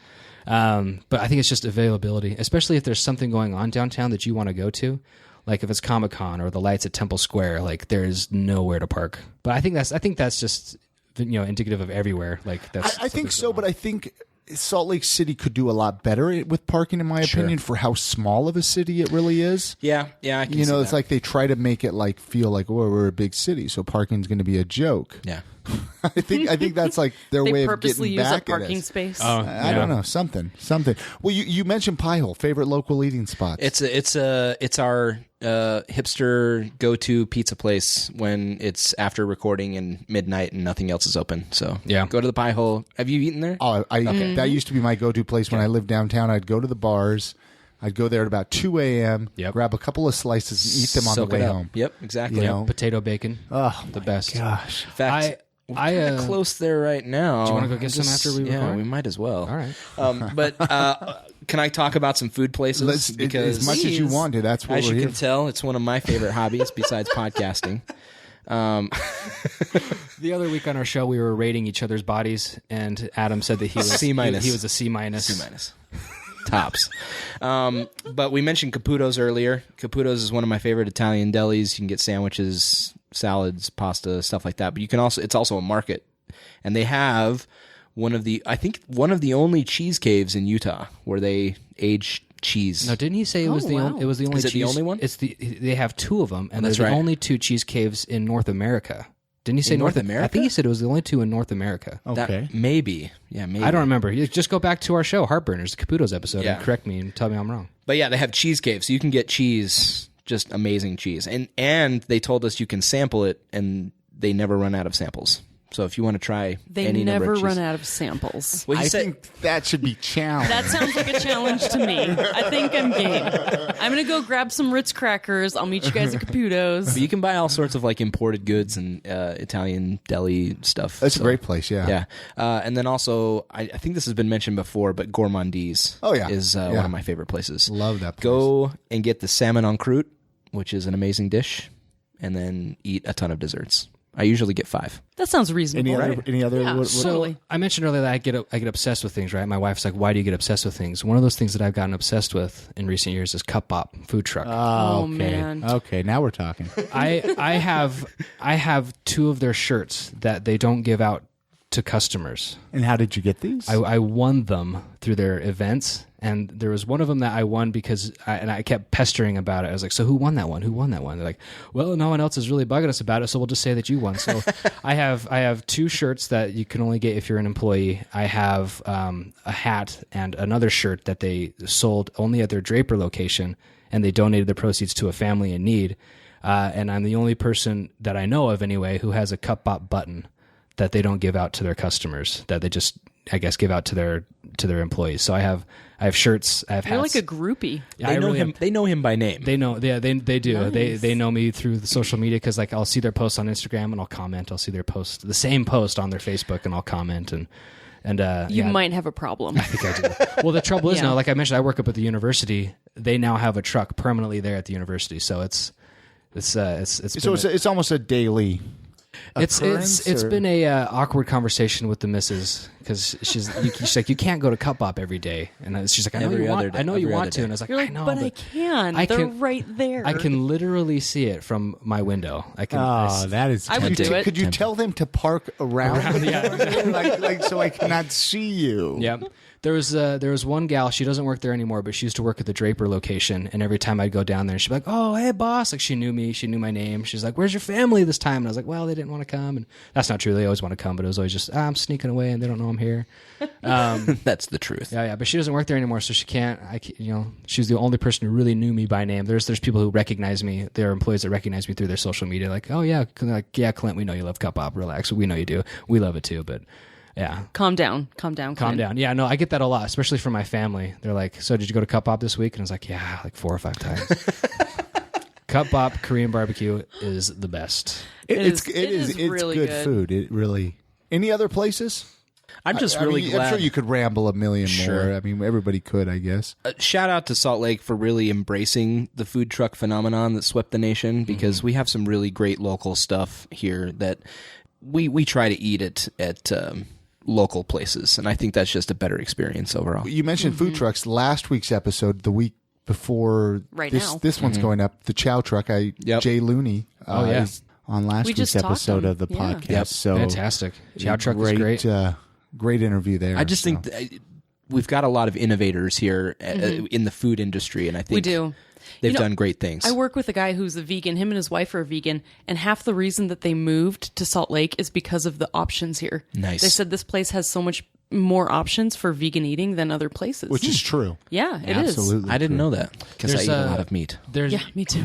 Speaker 5: But I think it's just availability, especially if there's something going on downtown that you want to go to. Like if it's Comic-Con or the lights at Temple Square, like there's nowhere to park. But I think that's just indicative of everywhere. Like that's
Speaker 1: I think so, but I think Salt Lake City could do a lot better with parking, in my opinion, for how small of a city it really is.
Speaker 4: Yeah, I can see
Speaker 1: It's
Speaker 4: that.
Speaker 1: like they try to make it like feel like, oh, we're a big city, so parking's going to be a joke.
Speaker 4: Yeah.
Speaker 1: I think that's like their
Speaker 3: They
Speaker 1: way of
Speaker 3: purposely
Speaker 1: getting
Speaker 3: use
Speaker 1: back
Speaker 3: a
Speaker 1: at
Speaker 3: parking
Speaker 1: us.
Speaker 3: space.
Speaker 1: I don't know, something. Well, you mentioned Pie Hole, favorite local eating spots.
Speaker 4: It's our hipster go-to pizza place when it's after recording and midnight and nothing else is open. So
Speaker 5: Yeah.
Speaker 4: go to the Pie Hole. Have you eaten there?
Speaker 1: That used to be my go-to place when I lived downtown. I'd go to the bars. I'd go there at about 2 a.m.,
Speaker 5: Yep.
Speaker 1: grab a couple of slices and eat them on
Speaker 4: Soak
Speaker 1: the
Speaker 4: it
Speaker 1: way
Speaker 4: up.
Speaker 1: home.
Speaker 4: Yep, exactly.
Speaker 1: You know?
Speaker 5: potato bacon.
Speaker 1: Oh,
Speaker 5: the best.
Speaker 1: gosh.
Speaker 4: In fact, we're kinda close there right now.
Speaker 5: Do you wanna go get some after we
Speaker 4: Yeah,
Speaker 5: record?
Speaker 4: we might as well.
Speaker 5: All right.
Speaker 4: But can I talk about some food places? Because
Speaker 1: as much as you want to, that's what
Speaker 4: as
Speaker 1: we're
Speaker 4: you
Speaker 1: here.
Speaker 4: can tell, it's one of my favorite hobbies besides podcasting.
Speaker 5: The other week on our show, we were rating each other's bodies, and Adam said that he was
Speaker 4: C minus.
Speaker 5: He was a C minus.
Speaker 4: C minus. Tops. But we mentioned Caputo's earlier. Caputo's is one of my favorite Italian delis. You can get sandwiches, salads, pasta, stuff like that. But you can also, it's also a market. And they have one of the only cheese caves in Utah where they age cheese.
Speaker 5: No, didn't he say it was the
Speaker 3: wow.
Speaker 5: it was the only
Speaker 4: Is it the
Speaker 5: cheese?
Speaker 4: only one?
Speaker 5: It's they have two of them, and
Speaker 4: That's
Speaker 5: they're the
Speaker 4: right.
Speaker 5: only two cheese caves in North America. Didn't he say
Speaker 4: In North America?
Speaker 5: I think he said it was the only two in North America.
Speaker 1: Okay.
Speaker 4: Maybe. Yeah, maybe.
Speaker 5: I don't remember. You just go back to our show, Heartburners, the Caputo's episode,
Speaker 4: Yeah.
Speaker 5: and correct me and tell me I'm wrong.
Speaker 4: But yeah, they have cheese caves. So you can get cheese, just amazing cheese. And they told us you can sample it, and they never run out of samples. So if you want to try
Speaker 3: They
Speaker 4: any number
Speaker 3: never
Speaker 4: of cheese.
Speaker 3: run out of samples.
Speaker 4: Well, you
Speaker 1: I
Speaker 4: said,
Speaker 1: think that should be challenged.
Speaker 3: That sounds like a challenge to me. I think I'm game. I'm going to go grab some Ritz crackers. I'll meet you guys at Caputo's.
Speaker 4: but you can buy all sorts of like imported goods and Italian deli stuff.
Speaker 1: That's
Speaker 4: So,
Speaker 1: a great place, yeah.
Speaker 4: Yeah. And then also, I think this has been mentioned before, but Gourmandise is one of my favorite places.
Speaker 1: Love that place.
Speaker 4: Go and get the salmon en croûte, which is an amazing dish, and then eat a ton of desserts. I usually get 5.
Speaker 3: That sounds reasonable.
Speaker 1: Any other?
Speaker 3: Yeah,
Speaker 1: what-
Speaker 3: so-
Speaker 5: So
Speaker 3: Totally.
Speaker 5: I mentioned earlier that I get obsessed with things, right? My wife's like, "Why do you get obsessed with things?" One of those things that I've gotten obsessed with in recent years is Cup Bop food truck.
Speaker 3: Oh,
Speaker 1: okay.
Speaker 3: man.
Speaker 1: Okay, now we're talking.
Speaker 5: I have 2 of their shirts that they don't give out to customers.
Speaker 1: And how did you get these?
Speaker 5: I won them through their events, and there was one of them that I won because I kept pestering about it. I was like, "So who won that one? Who won that one?" They're like, "Well, no one else is really bugging us about it, so we'll just say that you won." So I have 2 shirts that you can only get if you're an employee. I have a hat and another shirt that they sold only at their Draper location, and they donated the proceeds to a family in need. And I'm the only person that I know of anyway who has a Cup Bop button that they don't give out to their customers, that they just, I guess, give out to their employees. So I have shirts, I have
Speaker 3: You're
Speaker 5: hats.
Speaker 3: like a groupie.
Speaker 5: Yeah,
Speaker 4: They
Speaker 5: I
Speaker 4: know
Speaker 5: really
Speaker 4: him.
Speaker 5: am.
Speaker 4: They know him by name.
Speaker 5: They know, yeah, they do.
Speaker 3: Nice.
Speaker 5: They know me through the social media because like I'll see their posts on Instagram and I'll comment. I'll see their post, the same post on their Facebook, and I'll comment and
Speaker 3: You
Speaker 5: yeah,
Speaker 3: might have a problem.
Speaker 5: I think I do. Well, the trouble is
Speaker 3: Yeah.
Speaker 5: now, like I mentioned, I work up at the university. They now have a truck permanently there at the university, so it's
Speaker 1: So it's almost a daily
Speaker 5: It's been a awkward conversation with the missus because she's like, you can't go to Cup Bop every day, and she's like, I know you want to, and I was like,
Speaker 3: You're like,
Speaker 5: I know,
Speaker 3: but I can. They're right there.
Speaker 5: I can literally see it from my window. I can.
Speaker 1: That is.
Speaker 3: I would do it.
Speaker 1: Could you tell them to park around like so I cannot see you?
Speaker 5: Yep. There was one gal, she doesn't work there anymore, but she used to work at the Draper location, and every time I'd go down there, she'd be like, oh, hey, boss. Like, she knew me. She knew my name. She's like, where's your family this time? And I was like, well, they didn't want to come. And that's not true. They always want to come, but it was always just, I'm sneaking away, and they don't know I'm here.
Speaker 4: That's the truth.
Speaker 5: Yeah, but she doesn't work there anymore, so she can't, she's the only person who really knew me by name. There's people who recognize me. There are employees that recognize me through their social media, like, oh, yeah, Clint, we know you love Cup Bop. Relax. We know you do. We love it, too, but... Yeah.
Speaker 3: Calm down. Clint.
Speaker 5: Calm down. Yeah, no, I get that a lot, especially from my family. They're like, so did you go to Cup Bop this week? And I was like, yeah, like 4 or 5 times. Cup Bop Korean barbecue is the best.
Speaker 1: It's
Speaker 3: really
Speaker 1: good food. It really. Any other places?
Speaker 4: I'm just
Speaker 1: I
Speaker 4: really
Speaker 1: mean,
Speaker 4: glad.
Speaker 1: I'm sure you could ramble a million
Speaker 4: Sure.
Speaker 1: more. I mean, everybody could, I guess.
Speaker 4: Shout out to Salt Lake for really embracing the food truck phenomenon that swept the nation, because we have some really great local stuff here that we try to eat at local places, and I think that's just a better experience overall.
Speaker 1: You mentioned food trucks. Last week's episode, the week before this one's going up, the Chow Truck. Jay Looney is on last week's episode of the podcast.
Speaker 4: Yep.
Speaker 1: So
Speaker 5: fantastic. Chow Truck was great.
Speaker 1: Great interview there.
Speaker 4: I just think we've got a lot of innovators here in the food industry, and I think
Speaker 3: we do.
Speaker 4: They've done great things.
Speaker 3: I work with a guy who's a vegan. Him and his wife are vegan, and half the reason that they moved to Salt Lake is because of the options here.
Speaker 4: Nice.
Speaker 3: They said this place has so much more options for vegan eating than other places.
Speaker 1: Which is true.
Speaker 3: Yeah, it is.
Speaker 1: Absolutely.
Speaker 4: I didn't know that because I eat a lot of meat.
Speaker 3: Yeah, me too.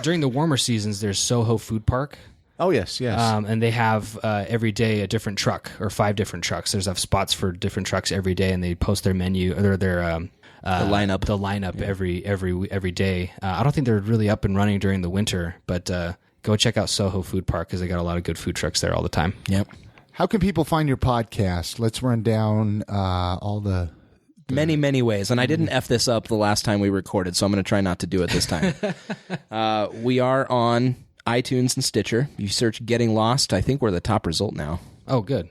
Speaker 5: During the warmer seasons, there's Soho Food Park.
Speaker 1: Oh, yes.
Speaker 5: And they have every day a different truck, or 5 different trucks. There's spots for different trucks every day, and they post their menu or their the lineup every day. I don't think they're really up and running during the winter, but go check out Soho Food Park because they got a lot of good food trucks there all the time.
Speaker 4: Yep.
Speaker 1: How can people find your podcast? Let's run down all the
Speaker 4: many ways, and I didn't F this up the last time we recorded, so I'm going to try not to do it this time. We are on iTunes and Stitcher. You search Getting Lost. I think we're the top result now.
Speaker 5: Oh, good.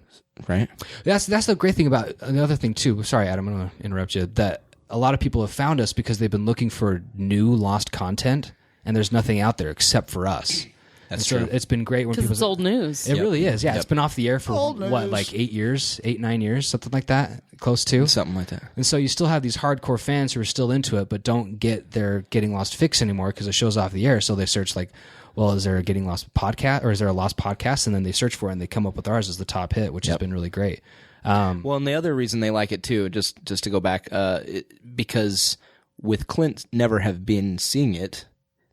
Speaker 4: Right?
Speaker 5: That's the great thing about another thing too. Sorry, Adam, I'm going to interrupt you. That a lot of people have found us because they've been looking for new lost content, and there's nothing out there except for us.
Speaker 4: That's true.
Speaker 5: It's been great when people.
Speaker 3: It's old news.
Speaker 5: It really is. Yeah, it's been off the air for like 8 years, 9 years, something like that, close to
Speaker 4: something like that.
Speaker 5: And so you still have these hardcore fans who are still into it, but don't get their Getting Lost fix anymore because the show's off the air. So they search like, well, is there a Getting Lost podcast, or is there a Lost podcast? And then they search for it, and they come up with ours as the top hit, which has been really great.
Speaker 4: Well, and the other reason they like it too, just to go back, because with Clint never have been seeing it,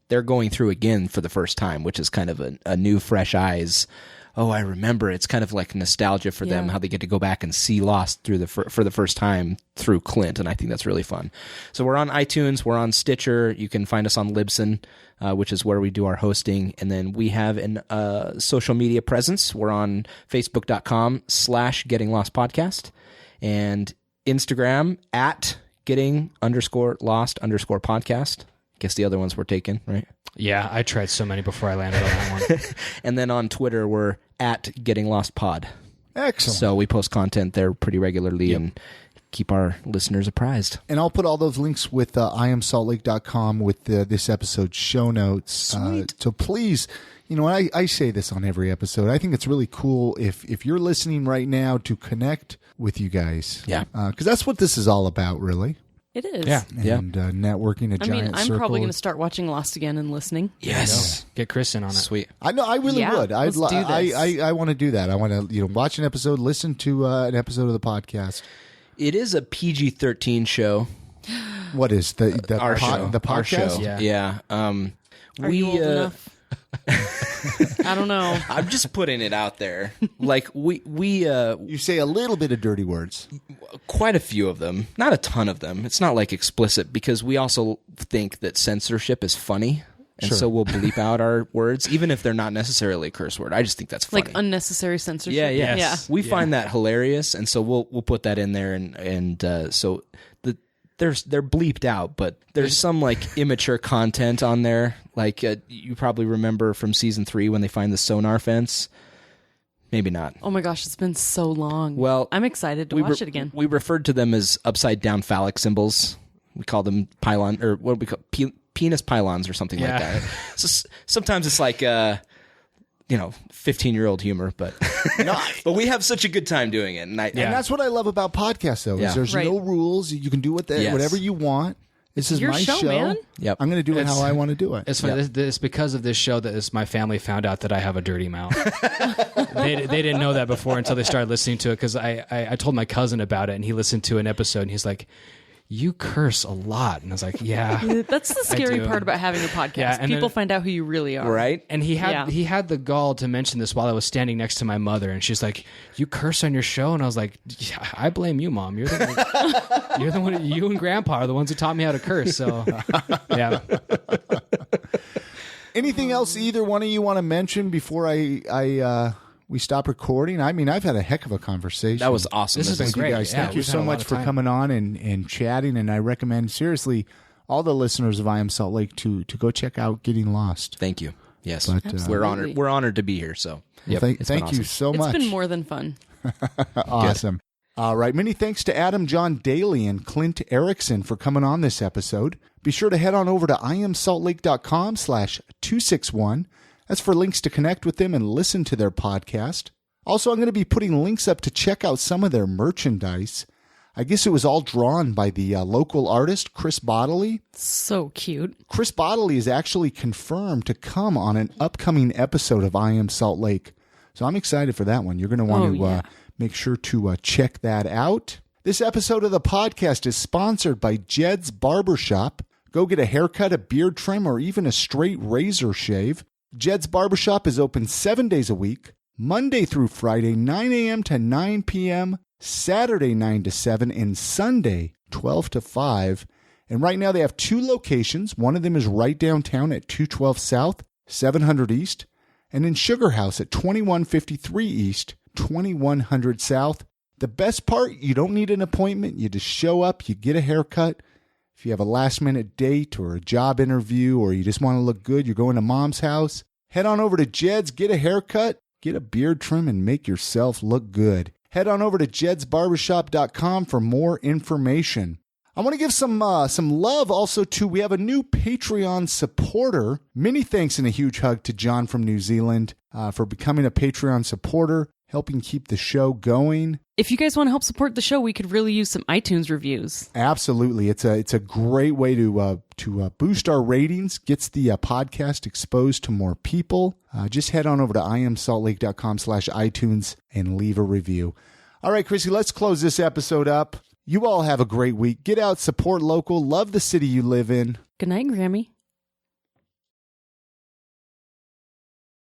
Speaker 4: they're going through again for the first time, which is kind of a new, fresh eyes. Oh, I remember. It's kind of like nostalgia for them, how they get to go back and see Lost through for the first time through Clint, and I think that's really fun. So we're on iTunes, we're on Stitcher. You can find us on Libsyn, which is where we do our hosting, and then we have an social media presence. We're on Facebook.com/GettingLostPodcast and Instagram @getting_lost_podcast. Guess the other ones were taken, right?
Speaker 5: Yeah, I tried so many before I landed on that one.
Speaker 4: And then on Twitter, we're @GettingLostPod.
Speaker 1: Excellent.
Speaker 4: So we post content there pretty regularly and keep our listeners apprised.
Speaker 1: And I'll put all those links with IamSaltLake.com with this episode's show notes.
Speaker 4: Sweet.
Speaker 1: So please, I say this on every episode. I think it's really cool if you're listening right now to connect with you guys.
Speaker 4: Yeah.
Speaker 1: Because that's what this is all about, really.
Speaker 3: It is.
Speaker 5: Yeah.
Speaker 1: And networking a giant circle.
Speaker 3: I'm probably going to start watching Lost again and listening.
Speaker 4: Yes.
Speaker 5: Get Chris in on it.
Speaker 4: Sweet.
Speaker 1: I know. I really would.
Speaker 3: Let's do this.
Speaker 1: I want to do that. I want to watch an episode, listen to an episode of the podcast.
Speaker 4: It is a PG-13 show.
Speaker 1: What is the
Speaker 4: Our show.
Speaker 1: The podcast?
Speaker 4: Our show.
Speaker 5: Yeah.
Speaker 3: Are you old enough? I don't know.
Speaker 4: I'm just putting it out there. Like we
Speaker 1: You say a little bit of dirty words.
Speaker 4: quite a few of them, not a ton of them. It's not like explicit because we also think that censorship is funny. And so we'll bleep out our words, even if they're not necessarily a curse word. I just think that's funny.
Speaker 3: Like unnecessary censorship.
Speaker 4: Yeah. We find that hilarious, and so we'll put that in there, and so they're bleeped out, but there's some like immature content on there. Like you probably remember from season 3 when they find the sonar fence. Maybe not.
Speaker 3: Oh my gosh, it's been so long.
Speaker 4: Well,
Speaker 3: I'm excited to watch it again.
Speaker 4: We referred to them as upside down phallic symbols. We call them pylon, or what do we call penis pylons or something like that. So sometimes it's like 15-year-old humor, but but we have such a good time doing it. And
Speaker 1: that's what I love about podcasts, though. Is there's no rules. You can do whatever you want. This is
Speaker 3: your
Speaker 1: my
Speaker 3: show, man.
Speaker 4: Yep.
Speaker 1: I'm going to do it how I want to do it.
Speaker 5: It's funny. It's because of this show that my family found out that I have a dirty mouth. They didn't know that before until they started listening to it, because I told my cousin about it, and he listened to an episode, and he's like, "You curse a lot," and I was like, "Yeah."
Speaker 3: That's the scary part about having a podcast.
Speaker 5: Yeah, and
Speaker 3: people
Speaker 5: then,
Speaker 3: find out who you really are,
Speaker 4: right?
Speaker 5: And he had the gall to mention this while I was standing next to my mother, and she's like, "You curse on your show?" And I was like, yeah, "I blame you, Mom. You're the one. You and Grandpa are the ones who taught me how to curse." So, yeah.
Speaker 1: Anything else either one of you want to mention before we stop recording? I mean, I've had a heck of a conversation.
Speaker 4: That was awesome.
Speaker 5: This has been great.
Speaker 1: Guys, thank you so much for coming on and chatting. And I recommend seriously all the listeners of I Am Salt Lake to go check out Getting Lost.
Speaker 4: Thank you. Yes,
Speaker 1: But,
Speaker 4: we're honored. We're honored to be here. So,
Speaker 1: thank you so much.
Speaker 3: It's been more than fun.
Speaker 1: Awesome. All right. Many thanks to Adam John Daly and Clint Erekson for coming on this episode. Be sure to head on over to iamsaltlake.com/261. That's for links to connect with them and listen to their podcast. Also, I'm going to be putting links up to check out some of their merchandise. I guess it was all drawn by the local artist, Chris Daly.
Speaker 3: So cute.
Speaker 1: Chris Daly is actually confirmed to come on an upcoming episode of I Am Salt Lake. So I'm excited for that one. You're going to want to make sure to check that out. This episode of the podcast is sponsored by Jed's Barbershop. Go get a haircut, a beard trim, or even a straight razor shave. Jed's Barbershop is open 7 days a week, Monday through Friday, 9 a.m. to 9 p.m., Saturday, 9 to 7, and Sunday, 12 to 5. And right now they have 2 locations. One of them is right downtown at 212 South, 700 East, and in Sugar House at 2153 East, 2100 South. The best part, you don't need an appointment. You just show up, you get a haircut. If you have a last-minute date or a job interview or you just want to look good, you're going to Mom's house, head on over to Jed's, get a haircut, get a beard trim, and make yourself look good. Head on over to jedsbarbershop.com for more information. I want to give some love also to, we have a new Patreon supporter. Many thanks and a huge hug to John from New Zealand for becoming a Patreon supporter, helping keep the show going.
Speaker 3: If you guys want to help support the show, we could really use some iTunes reviews.
Speaker 1: Absolutely. It's a great way to boost our ratings, gets the podcast exposed to more people. Just head on over to iamsaltlake.com/iTunes and leave a review. All right, Chrissy, let's close this episode up. You all have a great week. Get out, support local, love the city you live in.
Speaker 3: Good night, Grammy.